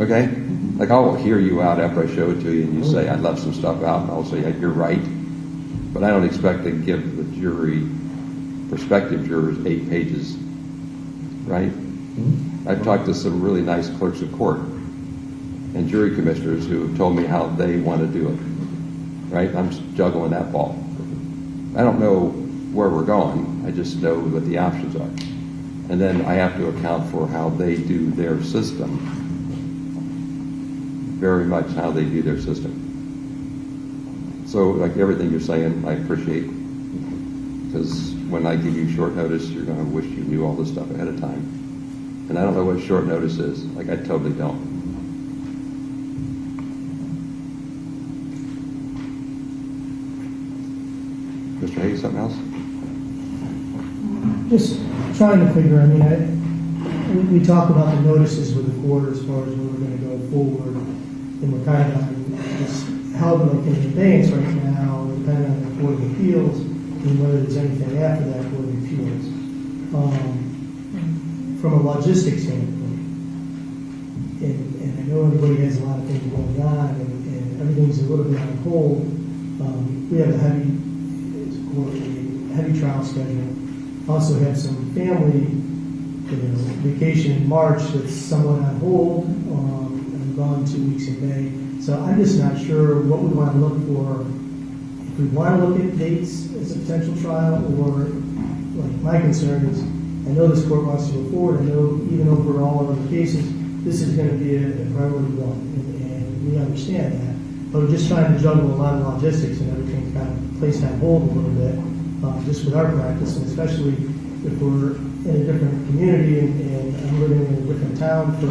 Okay? Like I'll hear you out after I show it to you and you say, I left some stuff out, and I'll say, yeah, you're right. But I don't expect to give the jury, prospective jurors, 8 pages, right? I've talked to some really nice clerks of court and jury commissioners who have told me how they want to do it, right? I'm juggling that ball. I don't know where we're going. I just know what the options are. And then I have to account for how they do their system, very much how they do their system. So like everything you're saying, I appreciate, because when I give you short notice, you're going to wish you knew all this stuff ahead of time. And I don't know what short notice is. Like I totally don't. Mr. Hayes, something else? Just trying to figure, I mean, we talk about the notices with the court as far as where we're going to go forward, and we're kind of just held like in abeyance right now, depending on the Court of Appeals, and whether there's anything after that Court of Appeals. From a logistics standpoint, and I know everybody has a lot of things going on, and everything's a little bit on hold. We have a heavy trial schedule. Also have some family, vacation in March that's somewhat on hold. I'm gone 2 weeks in May. So I'm just not sure what we want to look for. If we want to look at dates as a potential trial, or like my concern is, I know this court wants to go forward. I know even over all of other cases, this is going to be a priority one, and we understand that. But we're just trying to juggle a lot of logistics and everything kind of placed on hold a little bit. Just with our practice, and especially if we're in a different community and I'm living in a different town for,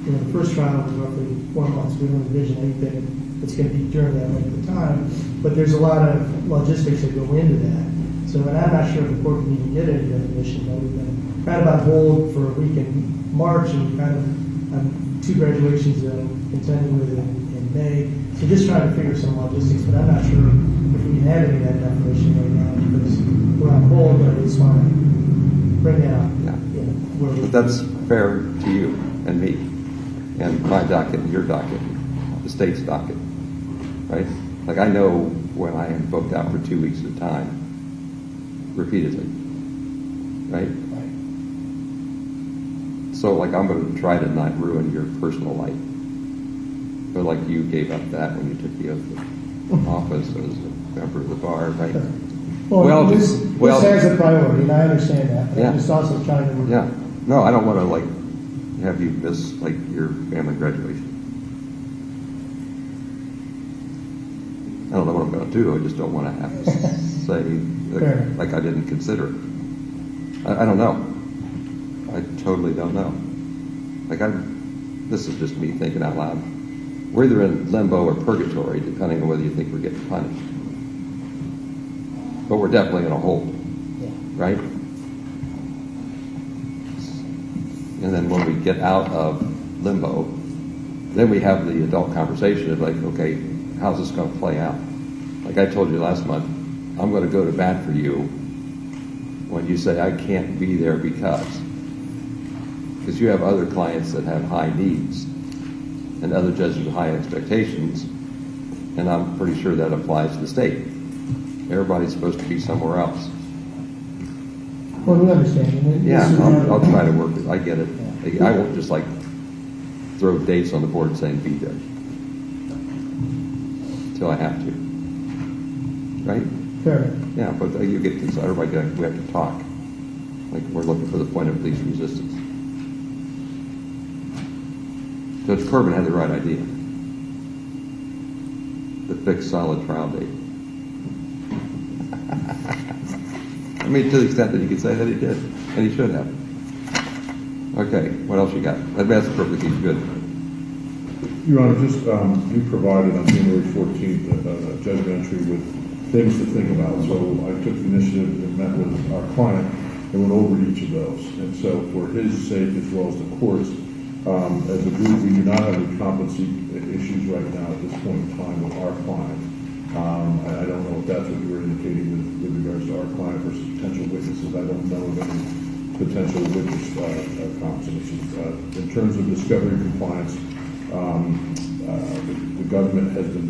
the first trial was roughly 4 months. We don't envision anything that's going to be during that length of time, but there's a lot of logistics that go into that. So, and I'm not sure if the court can even get any definition. We've been kind of on hold for a week in March, and kind of 2 graduations that I'm contending with in May. So just trying to figure some logistics, but I'm not sure if we can have any of that definition right now, because we're on hold, but I just want to bring that up. Yeah. But that's fair to you and me, and my docket and your docket, the state's docket, right? Like I know when I am booked out for 2 weeks at a time, repeatedly, right? So like I'm going to try to not ruin your personal life. But like you gave up that when you took the oath of office as a member of the bar, right? Well, this has a priority, and I understand that. But Yeah. I'm just also trying to. Yeah. No, I don't want to like have you miss like your family graduation. I don't know what I'm going to do. I just don't want to have to say like I didn't consider it. I don't know. I totally don't know. Like this is just me thinking out loud. We're either in limbo or purgatory, depending on whether you think we're getting punished. But we're definitely in a hold, right? And then when we get out of limbo, then we have the adult conversation of like, okay, how's this going to play out? Like I told you last month, I'm going to go to bat for you when you say I can't be there because you have other clients that have high needs and other judges with high expectations, and I'm pretty sure that applies to the state. Everybody's supposed to be somewhere else. Well, we understand. Yeah, I'll try to work it. I get it. I won't just like throw dates on the board saying be there until I have to. Right? Fair. Yeah, but you get this. Everybody, we have to talk. Like, we're looking for the point of least resistance. Judge Corbin had the right idea. The fixed solid trial date. I mean, to the extent that you could say that he did, and he should have. Okay, what else you got? That's perfectly good. Your Honor, just, you provided on January 14th a judgment entry with things to think about. So I took the initiative and met with our client and went over each of those. And so for his sake, as well as the court's, as a group, we do not have any competency issues right now at this point in time with our client. I don't know if that's what you were indicating with regards to our client versus potential witnesses. I don't know of any potential witness competency. In terms of discovery compliance, the government has been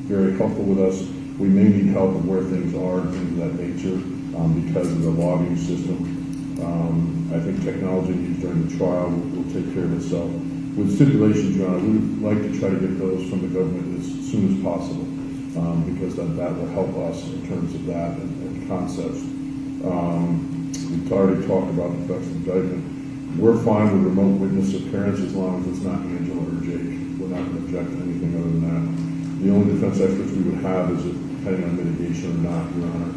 very helpful with us. We may need help with where things are and things of that nature because of the logging system. I think technology used during the trial will take care of itself. With stipulations, Your Honor, we would like to try to get those from the government as soon as possible because that will help us in terms of that and concepts. We've already talked about the effects of indictment. We're fine with remote witness appearance as long as it's not Angela or Jake. We're not going to object to anything other than that. The only defense experts we would have is depending on mitigation or not, Your Honor.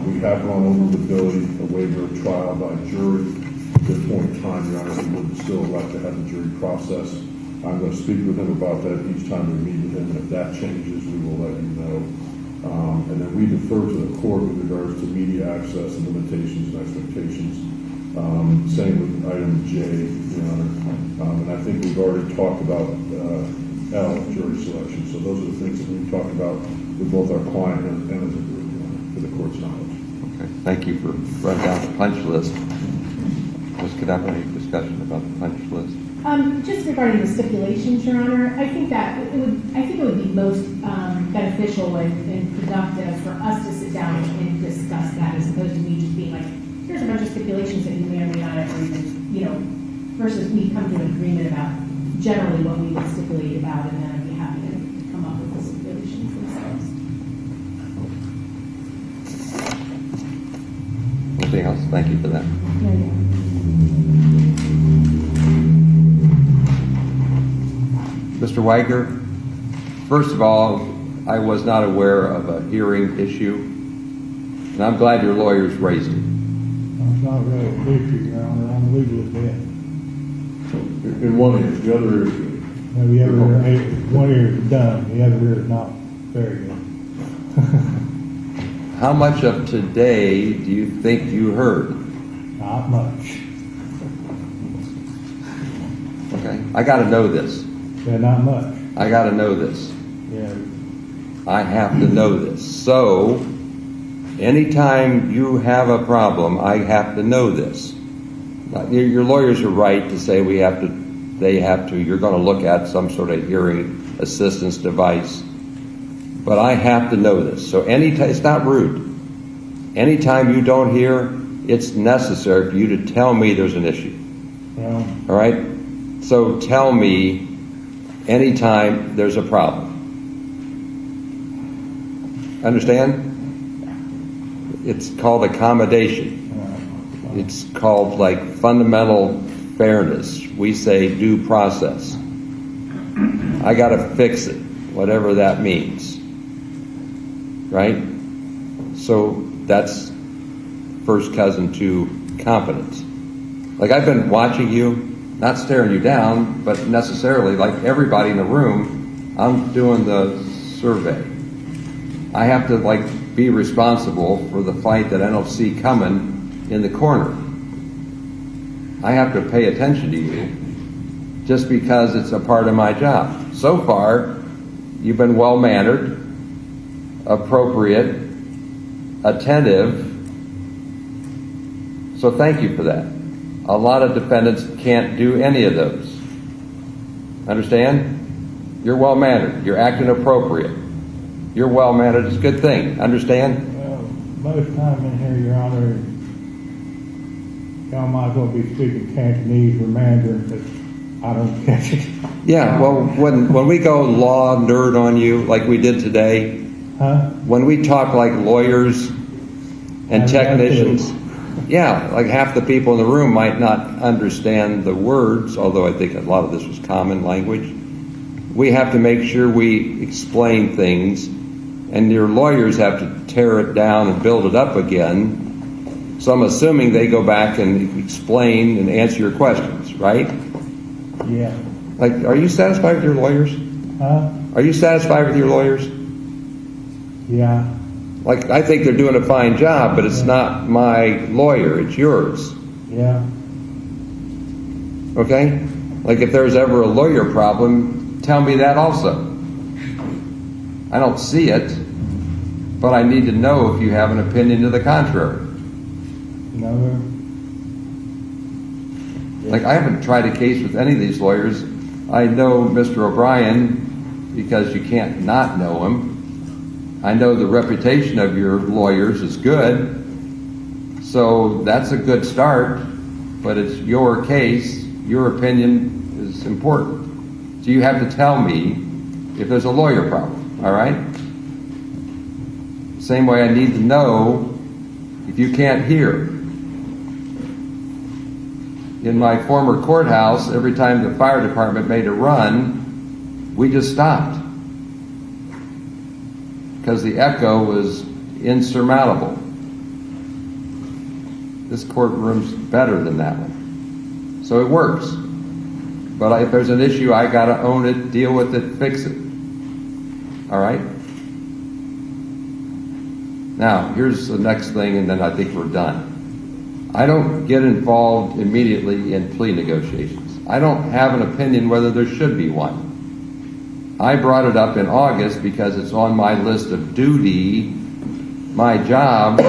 We have gone over the ability, a waiver of trial by jury. At this point in time, Your Honor, we would still like to have the jury process. I'm going to speak with him about that each time we meet with him, and if that changes, we will let you know. And then we defer to the court with regards to media access and limitations and expectations. Same with item J, Your Honor. And I think we've already talked about L, jury selection. So those are the things that we've talked about with both our client and as a group, Your Honor, for the court's knowledge. Okay, thank you for running down the punch list. Just could have any discussion about the punch list? Just regarding the stipulations, Your Honor, I think it would be most beneficial and productive for us to sit down and discuss that as opposed to me just being like, here's a bunch of stipulations that you may or may not ever even, versus we come to an agreement about generally what we would stipulate about, and then I'd be happy to come up with the stipulations themselves. Anything else? Thank you for that. Yeah. Mr. Wagner, first of all, I was not aware of a hearing issue, and I'm glad your lawyers raised it. It's not really an issue, Your Honor. I'm legally dead. In one ear, the other ear. The other ear, one ear is done, the other ear is not very good. How much of today do you think you heard? Not much. Okay, I got to know this. Yeah, not much. I got to know this. Yeah. I have to know this. So, anytime you have a problem, I have to know this. Your lawyers are right to say you're going to look at some sort of hearing assistance device. But I have to know this. So it's not rude. Anytime you don't hear, it's necessary for you to tell me there's an issue. Well, all right? So tell me anytime there's a problem. Understand? It's called accommodation. It's called like fundamental fairness. We say due process. I got to fix it, whatever that means. Right? So that's first cousin to competence. Like I've been watching you, not staring you down, but necessarily like everybody in the room, I'm doing the survey. I have to like be responsible for the fight that I don't see coming in the corner. I have to pay attention to you just because it's a part of my job. So far, you've been well-mannered, appropriate, attentive. So thank you for that. A lot of defendants can't do any of those. Understand? You're well-mannered. You're acting appropriate. You're well-mannered. It's a good thing. Understand? well, most time in here, Your Honor, y'all might as well be speaking Cantonese or Mandarin, but I don't catch it. Yeah, well, when we go law nerd on you like we did today, Huh? when we talk like lawyers and technicians, Yeah, like half the people in the room might not understand the words, although I think a lot of this was common language. We have to make sure we explain things, and your lawyers have to tear it down and build it up again. So I'm assuming they go back and explain and answer your questions, right? Yeah. Like, are you satisfied with your lawyers? Huh? Are you satisfied with your lawyers? Yeah. Like, I think they're doing a fine job, but it's not my lawyer, it's yours. Yeah. Okay? Like, if there's ever a lawyer problem, tell me that also. I don't see it, but I need to know if you have an opinion to the contrary. No. Like, I haven't tried a case with any of these lawyers. I know Mr. O'Brien because you can't not know him. I know the reputation of your lawyers is good, so that's a good start, but it's your case. Your opinion is important. So you have to tell me if there's a lawyer problem, all right? Same way I need to know if you can't hear. In my former courthouse, every time the fire department made a run, we just stopped because the echo was insurmountable. This courtroom's better than that one. So it works. But if there's an issue, I gotta own it, deal with it, fix it. All right? Now, here's the next thing, and then I think we're done. I don't get involved immediately in plea negotiations. I don't have an opinion whether there should be one. I brought it up in August because it's on my list of duty. My job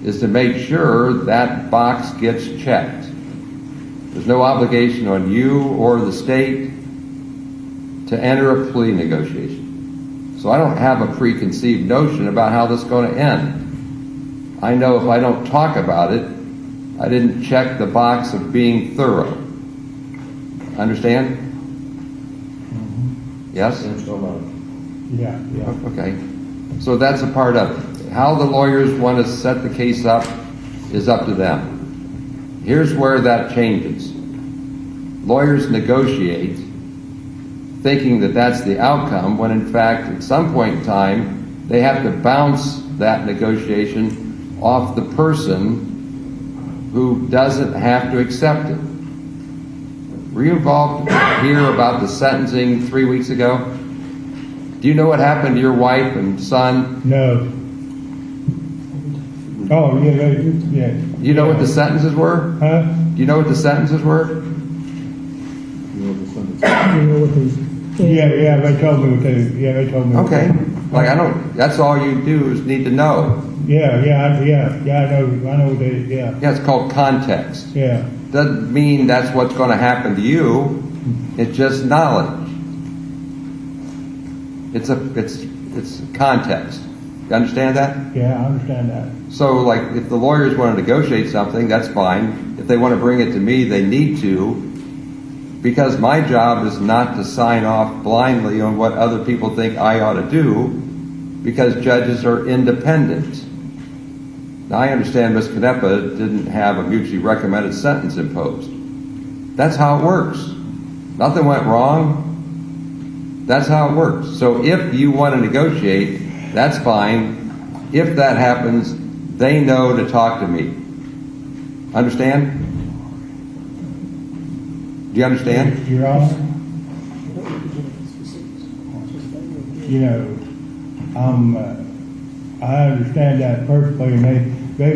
is to make sure that box gets checked. There's no obligation on you or the state to enter a plea negotiation. So I don't have a preconceived notion about how this is going to end. I know if I don't talk about it, I didn't check the box of being thorough. Understand? Yes? Yeah. Yeah. Okay. So that's a part of it. How the lawyers want to set the case up is up to them. Here's where that changes. Lawyers negotiate thinking that that's the outcome, when in fact, at some point in time, they have to bounce that negotiation off the person who doesn't have to accept it. Were you involved here about the sentencing 3 weeks ago? Do you know what happened to your wife and son? No. Oh, yeah, yeah. You know what the sentences were? Huh? Do you know what the sentences were? Yeah, they told me what they told me. Okay. Like, I don't, that's all you do is need to know. Yeah, I know they, yeah. Yeah, it's called context. Yeah. Doesn't mean that's what's going to happen to you. It's just knowledge. It's context. You understand that? Yeah, I understand that. So, like, if the lawyers want to negotiate something, that's fine. If they want to bring it to me, they need to, because my job is not to sign off blindly on what other people think I ought to do, because judges are independent. Now, I understand Ms. Canepa didn't have a mutually recommended sentence imposed. That's how it works. Nothing went wrong. That's how it works. So if you want to negotiate, that's fine. If that happens, they know to talk to me. Understand? Do you understand? Your Honor, you know, I understand that perfectly, and they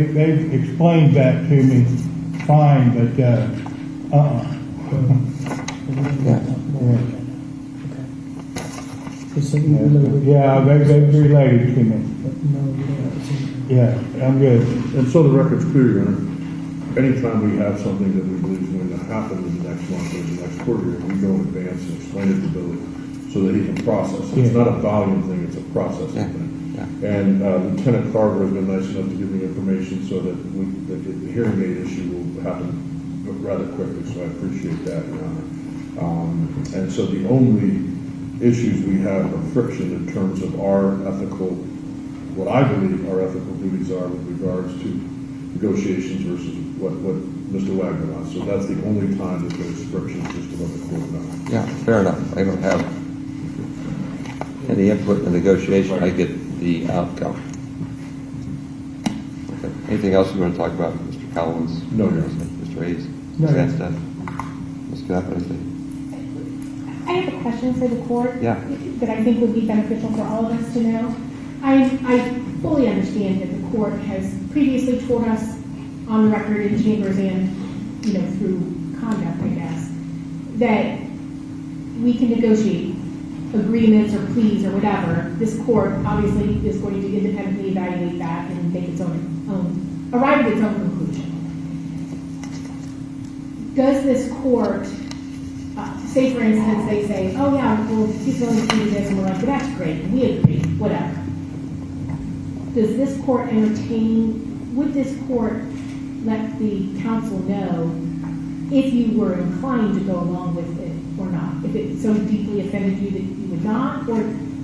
explained that to me fine, but yeah, they related to me. Yeah, I'm good. And so the record's clear, Your Honor. Anytime we have something that we believe is going to happen in the next month or the next quarter, we go in advance and explain it to Billy so that he can process it. It's not a volume thing, it's a processing thing. And Lieutenant Carver has been nice enough to give me information so that the hearing aid issue will happen rather quickly, so I appreciate that, Your Honor. And so the only issues we have are friction in terms of our ethical, what I believe our ethical duties are with regards to negotiations versus what Mr. Wagner wants. So that's the only time that there's friction, just to let the court know. Yeah, fair enough. I don't have any input in the negotiation. I get the outcome. Okay. Anything else you want to talk about, Mr. Collins? No, Your Honor. Mr. Hayes? No, Ms. Your Anstead? Ms. Scott, anything? I have a question for the court. Yeah. That I think would be beneficial for all of us to know. I fully understand that the court has previously told us on the record in chambers and, through conduct, I guess, that we can negotiate agreements or pleas or whatever. This court obviously is going to independently evaluate that and make its arrive at its own conclusion. Does this court, say for instance, they say, oh yeah, well, he's willing to do this, and we're like, well, that's great, and we agree, whatever. Does this court would this court let the counsel know if you were inclined to go along with it or not? If it so deeply offended you that you would not?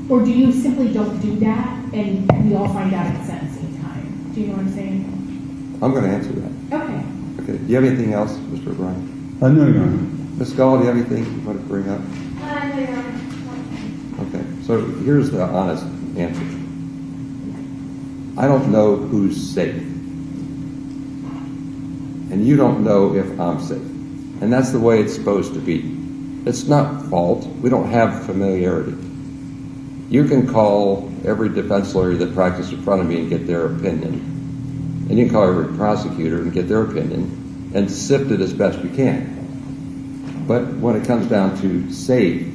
Or do you simply don't do that and we all find out at sentencing time? Do you know what I'm saying? I'm going to answer that. Okay. Okay. Do you have anything else, Mr. O'Brien? No, Your Honor. Ms. Gall, do you have anything you want to bring up? No, Your Honor. Okay. So here's the honest answer. I don't know who's safe. And you don't know if I'm safe. And that's the way it's supposed to be. It's not fault. We don't have familiarity. You can call every defense lawyer that practiced in front of me and get their opinion. And you can call every prosecutor and get their opinion and sift it as best you can. But when it comes down to safe,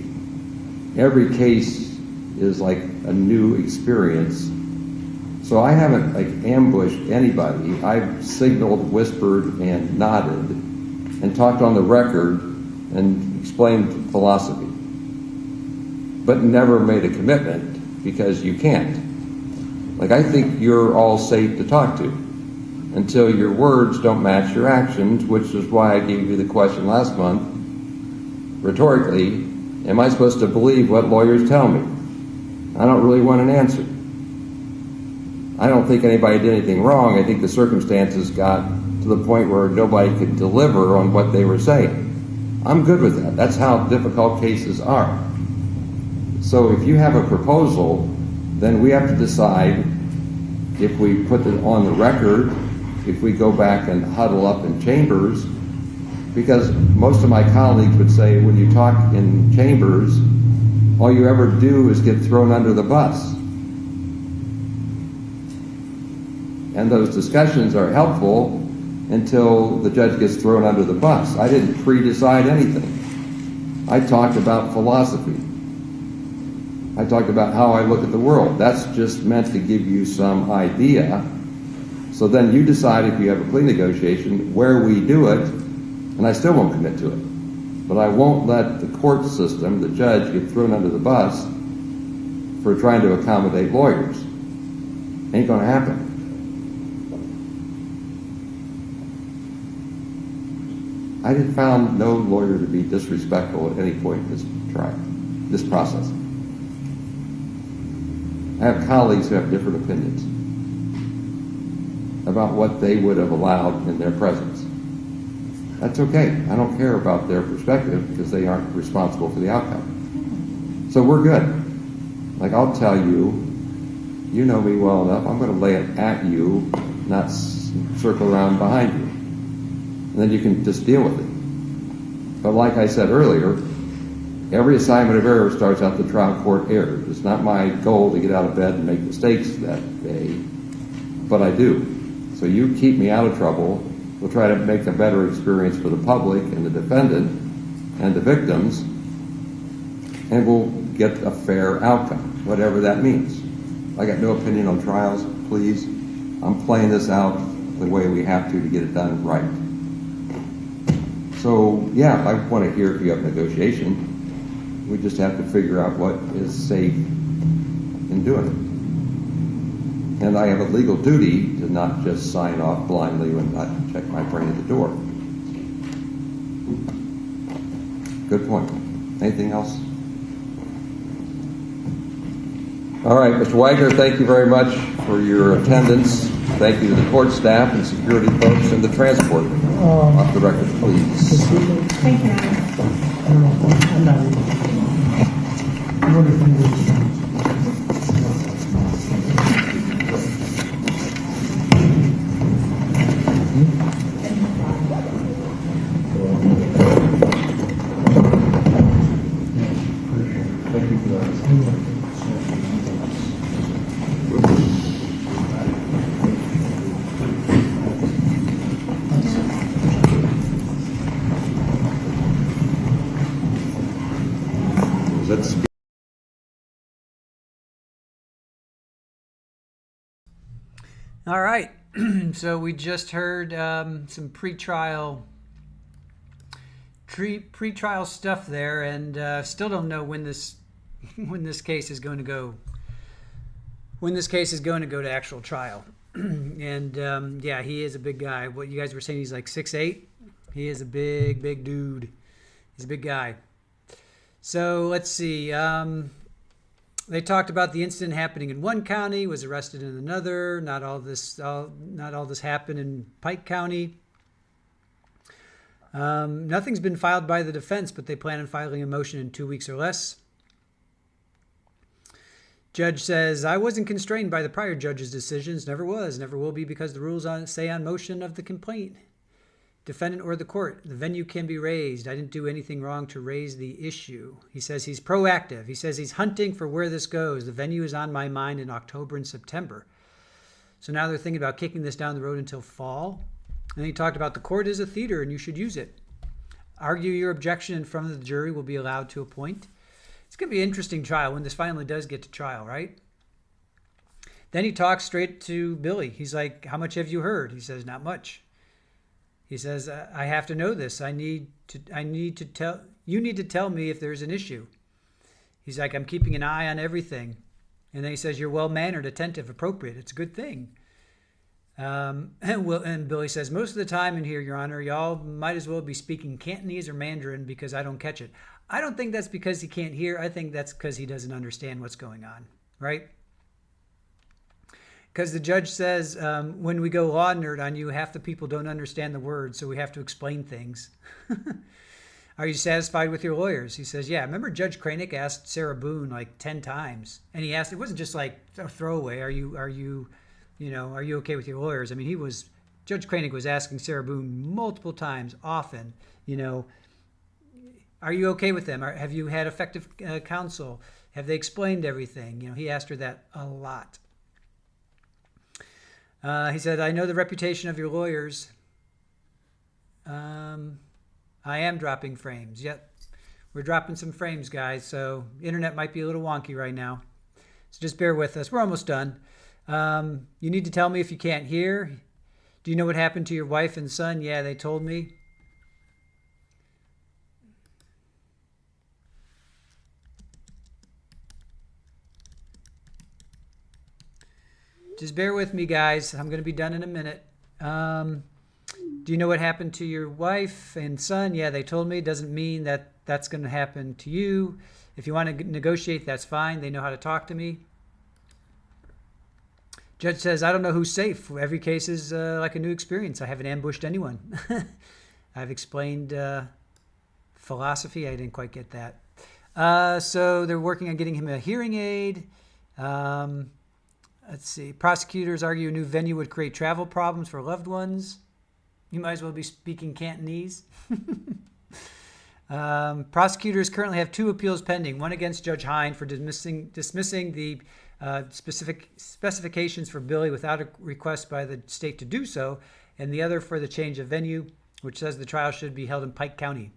every case is like a new experience. So I haven't ambushed anybody. I've signaled, whispered, and nodded, and talked on the record and explained philosophy, but never made a commitment because you can't. I think you're all safe to talk to until your words don't match your actions, which is why I gave you the question last month, rhetorically, am I supposed to believe what lawyers tell me? I don't really want an answer. I don't think anybody did anything wrong. I think the circumstances got to the point where nobody could deliver on what they were saying. I'm good with that. That's how difficult cases are. So if you have a proposal, then we have to decide if we put it on the record, if we go back and huddle up in chambers, because most of my colleagues would say when you talk in chambers, all you ever do is get thrown under the bus. And those discussions are helpful until the judge gets thrown under the bus. I didn't pre-decide anything. I talked about philosophy. I talked about how I look at the world. That's just meant to give you some idea. So then you decide if you have a plea negotiation where we do it, and I still won't commit to it. But I won't let the court system, the judge, get thrown under the bus for trying to accommodate lawyers. Ain't going to happen. I had found no lawyer to be disrespectful at any point in this trial, this process. I have colleagues who have different opinions about what they would have allowed in their presence. That's okay. I don't care about their perspective because they aren't responsible for the outcome. So we're good. I'll tell you, you know me well enough, I'm going to lay it at you, not circle around behind you. And then you can just deal with it. But like I said earlier, every assignment of error starts out the trial court error. It's not my goal to get out of bed and make mistakes that day, but I do. So you keep me out of trouble. We'll try to make a better experience for the public and the defendant and the victims, and we'll get a fair outcome, whatever that means. I got no opinion on trials, please. I'm playing this out the way we have to get it done right. So, yeah, I want to hear if you have negotiation. We just have to figure out what is safe in doing it. And I have a legal duty to not just sign off blindly and not check my brain at the door. Good point. Anything else? All right, Mr. Wagner, thank you very much for your attendance. Thank you to the court staff and security folks and the transport. Off the record, please. Thank you, Your Honor. I don't know, I'm not able. I wonder if anybody's. Thank you for that. Was that speak? All right. So we just heard some pretrial stuff there, and still don't know when this case is going to go. When this case is going to go to actual trial. And yeah, he is a big guy. What you guys were saying, he's like 6'8". He is a big dude. He's a big guy. So let's see. They talked about the incident happening in one county, was arrested in another. Not all this happened in Pike County. Nothing's been filed by the defense, but they plan on filing a motion in 2 weeks or less. Judge says, I wasn't constrained by the prior judge's decisions, never was, never will be, because the rules say on motion of the complaint, defendant or the court, the venue can be raised. I didn't do anything wrong to raise the issue. He says he's proactive. He says he's hunting for where this goes. The venue is on my mind in October and September. So now they're thinking about kicking this down the road until fall. And he talked about the court is a theater and you should use it. Argue your objection in front of the jury, will be allowed to appoint. It's going to be an interesting trial when this finally does get to trial, right? Then he talks straight to Billy. He's like, how much have you heard? He says, not much. He says, I have to know this. You need to tell me if there's an issue. He's like, I'm keeping an eye on everything. And then he says, you're well-mannered, attentive, appropriate. It's a good thing. And Billy says, most of the time in here, Your Honor, y'all might as well be speaking Cantonese or Mandarin because I don't catch it. I don't think that's because he can't hear. I think that's because he doesn't understand what's going on, right? Because the judge says, when we go law nerd on you, half the people don't understand the words, so we have to explain things. Are you satisfied with your lawyers? He says, yeah. Remember Judge Kranick asked Sarah Boone like 10 times, and he asked, it wasn't just like a throwaway. Are you okay with your lawyers? I mean, Judge Kranick was asking Sarah Boone multiple times, often, are you okay with them? Have you had effective counsel? Have they explained everything? He asked her that a lot. He said, I know the reputation of your lawyers. I am dropping frames. Yep, we're dropping some frames, guys. So internet might be a little wonky right now. So just bear with us. We're almost done. You need to tell me if you can't hear. Do you know what happened to your wife and son? Yeah, they told me. Just bear with me, guys. I'm going to be done in a minute. Do you know what happened to your wife and son? Yeah, they told me. Doesn't mean that that's going to happen to you. If you want to negotiate, that's fine. They know how to talk to me. Judge says, I don't know who's safe. Every case is like a new experience. I haven't ambushed anyone. I've explained philosophy. I didn't quite get that. So they're working on getting him a hearing aid. Let's see. Prosecutors argue a new venue would create travel problems for loved ones. You might as well be speaking Cantonese. Prosecutors currently have 2 appeals pending. One against Judge Hine for dismissing the specific specifications for Billy without a request by the state to do so, and the other for the change of venue, which says the trial should be held in Pike County.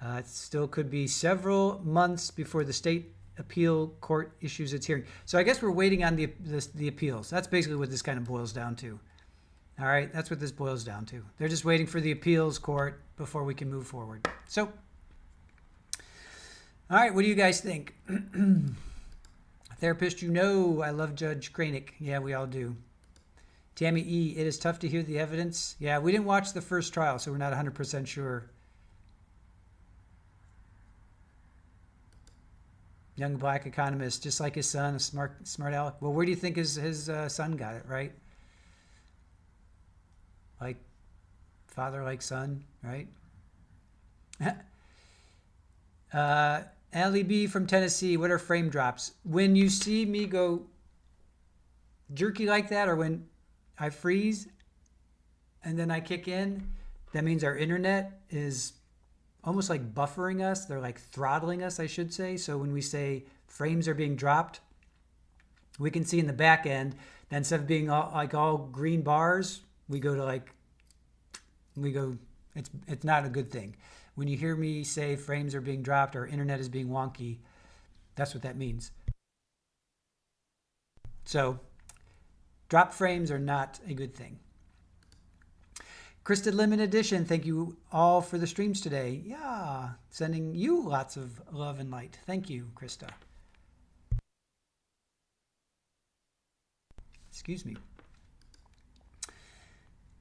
It still could be several months before the state appeal court issues its hearing. So I guess we're waiting on the appeals. That's basically what this kind of boils down to. All right, that's what this boils down to. They're just waiting for the appeals court before we can move forward. So, all right, what do you guys think? Therapist, I love Judge Kranick. Yeah, we all do. Tammy E., it is tough to hear the evidence. Yeah, we didn't watch the first trial, so we're not 100% sure. Young black economist, just like his son, a smart aleck. Well, where do you think his son got it, right? like father, like son, right? Allie B from Tennessee, what are frame drops? When you see me go jerky like that, or when I freeze and then I kick in, that means our internet is almost like buffering us. They're like throttling us, I should say. So when we say frames are being dropped, we can see in the back end that instead of being all green bars, it's not a good thing. When you hear me say frames are being dropped or internet is being wonky, that's what that means. So drop frames are not a good thing. Krista Limited Edition, thank you all for the streams today. Yeah, sending you lots of love and light. Thank you, Krista. Excuse me.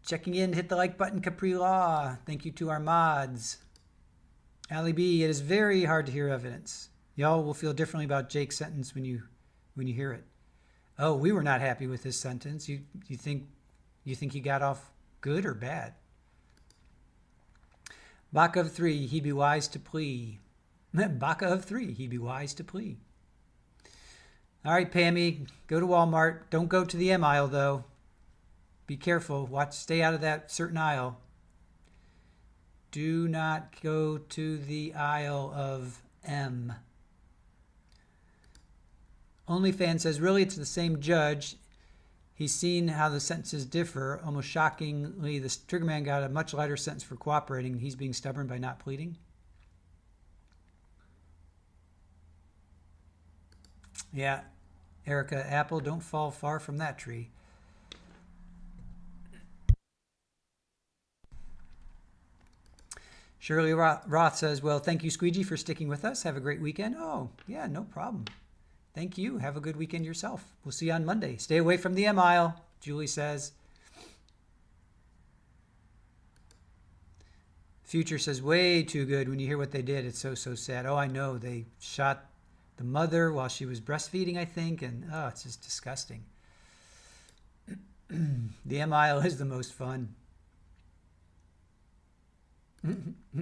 Checking in, hit the like button, Capri Law. Thank you to our mods. Ali B, it is very hard to hear evidence. Y'all will feel differently about Jake's sentence when you hear it. Oh, we were not happy with his sentence. You think he got off good or bad? Baka of 3, he be wise to plea. Baka of 3, he be wise to plea. All right, Pammy, go to Walmart. Don't go to the M aisle, though. Be careful. Stay out of that certain aisle. Do not go to the aisle of M. OnlyFans says, really, it's the same judge. He's seen how the sentences differ. Almost shockingly, the triggerman got a much lighter sentence for cooperating. He's being stubborn by not pleading. Yeah, Erica, apple, don't fall far from that tree. Shirley Roth says, well, thank you, Squeegee, for sticking with us. Have a great weekend. Oh, yeah, no problem. Thank you. Have a good weekend yourself. We'll see you on Monday. Stay away from the M aisle, Julie says. Future says, way too good. When you hear what they did, it's so sad. Oh, I know. They shot the mother while she was breastfeeding, I think, and oh, it's just disgusting. The M aisle is the most fun.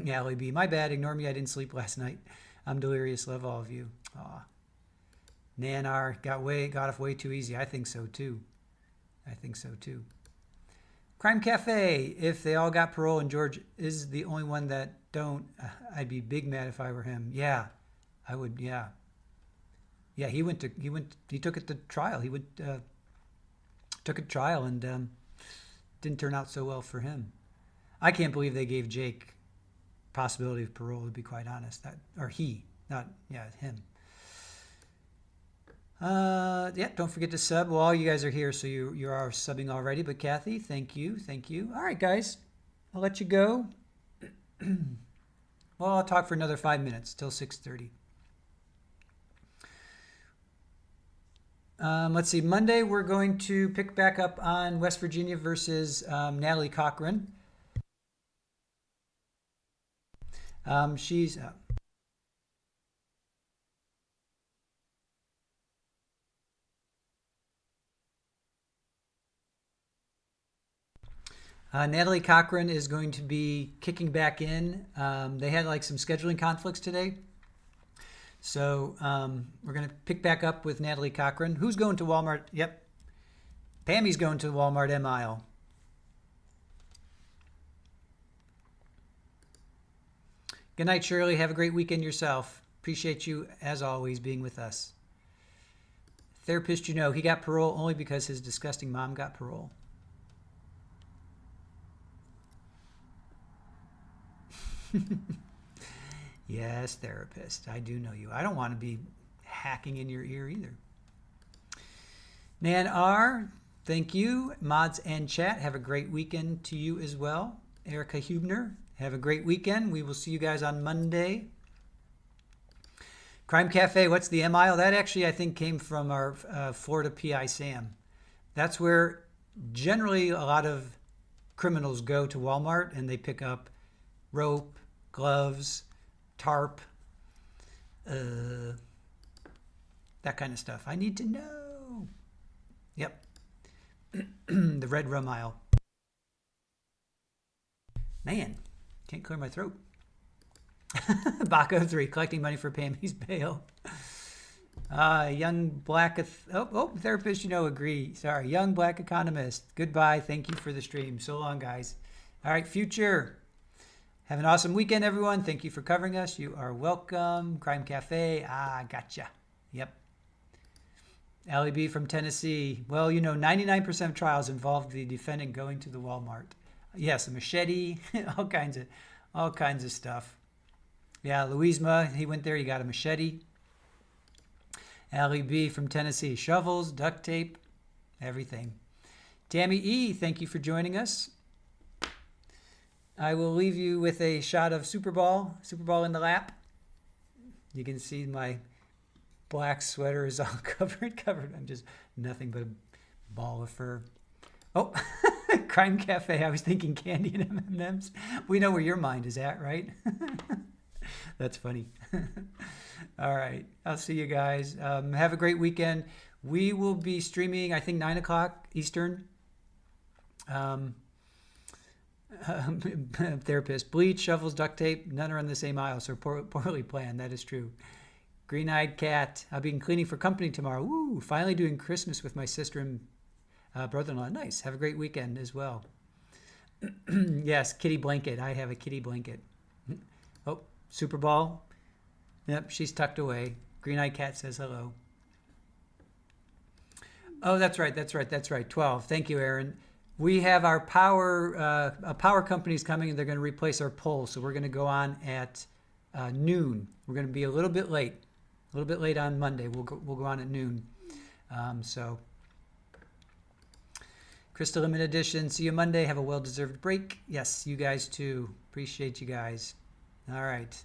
Allie B, my bad. Ignore me. I didn't sleep last night. I'm delirious. Love all of you. Aw. Nanar got off way too easy. I think so too. Crime Cafe. If they all got parole and George is the only one that don't, I'd be big mad if I were him. Yeah, I would. Yeah. He took it to trial. He took it to trial and didn't turn out so well for him. I can't believe they gave Jake possibility of parole, to be quite honest. Him. Don't forget to sub. Well, all you guys are here, so you are subbing already. But Kathy, thank you. All right, guys, I'll let you go. Well, I'll talk for another 5 minutes till 6:30. Let's see. Monday, we're going to pick back up on West Virginia versus Natalie Cochran. She's Natalie Cochran is going to be kicking back in. They had like some scheduling conflicts today. So we're going to pick back up with Natalie Cochran. Who's going to Walmart? Yep. Pammy's going to Walmart M aisle. Good night, Shirley. Have a great weekend yourself. Appreciate you, as always, being with us. Therapist, he got parole only because his disgusting mom got parole. Yes, therapist. I do know you. I don't want to be hacking in your ear either. Nan R, thank you. Mods and chat, have a great weekend to you as well. Erica Hubner, have a great weekend. We will see you guys on Monday. Crime Cafe, what's the M aisle? That actually, I think, came from our Florida PI Sam. That's where generally a lot of criminals go to Walmart and they pick up rope, gloves, tarp, that kind of stuff. I need to know. Yep. The red rum aisle. Man, can't clear my throat. Baco 3, collecting money for Pammy's bail. Young black, therapist, agree. Sorry, young black economist. Goodbye. Thank you for the stream. So long, guys. All right, future. Have an awesome weekend, everyone. Thank you for covering us. You are welcome. Crime Cafe. Gotcha. Yep. Allie B from Tennessee. Well, 99% of trials involve the defendant going to the Walmart. Yes, a machete, all kinds of stuff. Yeah, Louisma, he went there, he got a machete. Allie B from Tennessee, shovels, duct tape, everything. Tammy E, thank you for joining us. I will leave you with a shot of Super Bowl in the lap. You can see my black sweater is all covered. I'm just nothing but a ball of fur. Oh, Crime Cafe. I was thinking candy and M&Ms. We know where your mind is at, right? That's funny. All right. I'll see you guys. Have a great weekend. We will be streaming, I think, 9 o'clock Eastern. Therapist. Bleach, shovels, duct tape. None are on the same aisle, so poorly planned. That is true. Green-eyed cat. I'll be cleaning for company tomorrow. Woo! Finally doing Christmas with my sister and brother-in-law. Nice. Have a great weekend as well. Yes, kitty blanket. I have a kitty blanket. Oh, Super Bowl. Yep, she's tucked away. Green-eyed cat says hello. Oh, that's right. 12. Thank you, Aaron. We have our power company's coming, and they're going to replace our pole. So we're going to go on at noon. We're going to be a little bit late on Monday. We'll go on at noon. Crystal Limited Edition. See you Monday. Have a well-deserved break. Yes, you guys too. Appreciate you guys. All right.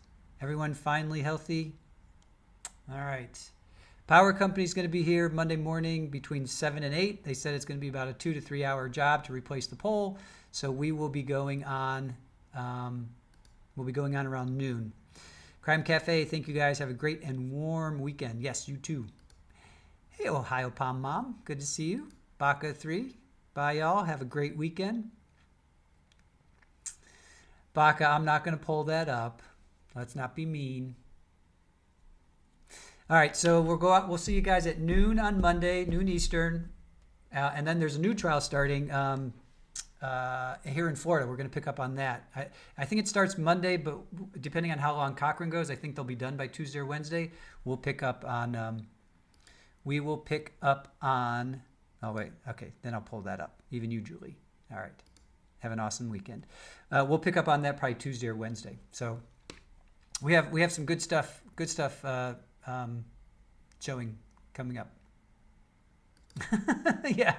Everyone finally healthy? All right. Power company's going to be here Monday morning between 7 and 8. They said it's going to be about a 2 to 3 hour job to replace the pole. So we will be going on. Around noon. Crime Cafe. Thank you guys. Have a great and warm weekend. Yes, you too. Hey, Ohio Palm Mom. Good to see you. Baca 3. Bye, y'all. Have a great weekend. Baca, I'm not going to pull that up. Let's not be mean. All right, so we'll see you guys at noon on Monday, noon Eastern. And then there's a new trial starting here in Florida. We're going to pick up on that. I think it starts Monday, but depending on how long Cochran goes, I think they'll be done by Tuesday or Wednesday. We'll pick up on... Oh, wait. Okay, then I'll pull that up. Even you, Julie. All right. Have an awesome weekend. We'll pick up on that probably Tuesday or Wednesday. So we have some good stuff showing coming up. Yeah,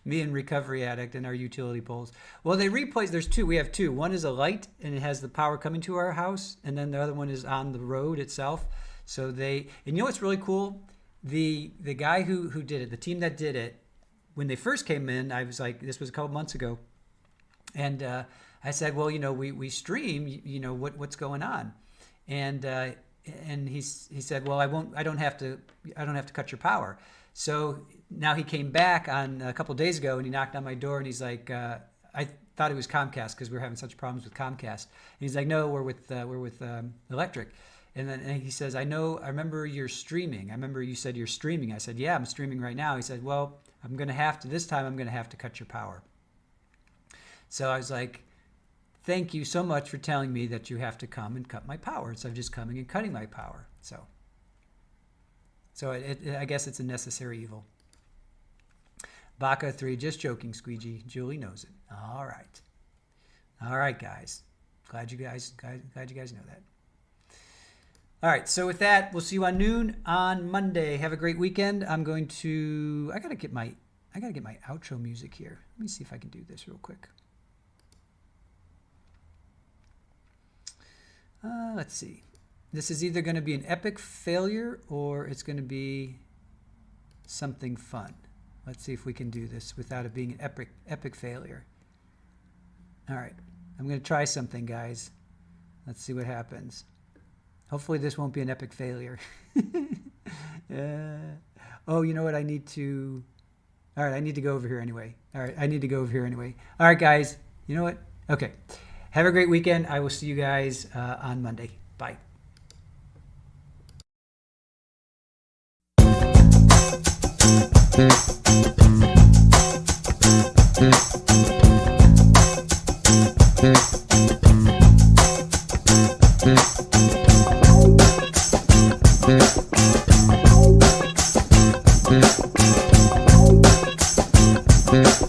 me and Recovery Addict and our utility poles. Well, they replaced. There's two. We have two. One is a light, and it has the power coming to our house, and then the other one is on the road itself. So and you know what's really cool? The guy who did it, the team that did it, when they first came in, I was like, this was a couple months ago, and I said, well, we stream, what's going on, and he said, well, I don't have to cut your power. So now he came back on a couple of days ago, and he knocked on my door, and he's like, I thought it was Comcast because we were having such problems with Comcast, and he's like, no, we're with Electric. And then he says, I remember you're streaming. I remember you said you're streaming. I said, yeah, I'm streaming right now. He said, well, this time I'm going to have to cut your power. So I was like, thank you so much for telling me that you have to come and cut my power instead of just coming and cutting my power. So I guess it's a necessary evil. Baca 3, just joking, Squeegee. Julie knows it. All right, guys. Glad you guys know that. All right, so with that, we'll see you on noon on Monday. Have a great weekend. I gotta get my outro music here. Let me see if I can do this real quick. Let's see. This is either going to be an epic failure or it's going to be something fun. Let's see if we can do this without it being an epic failure. All right, I'm going to try something, guys. Let's see what happens. Hopefully this won't be an epic failure. Oh, you know what? I need to go over here anyway. All right, All right, guys. You know what? Okay. Have a great weekend. I will see you guys on Monday. Bye. Yeah.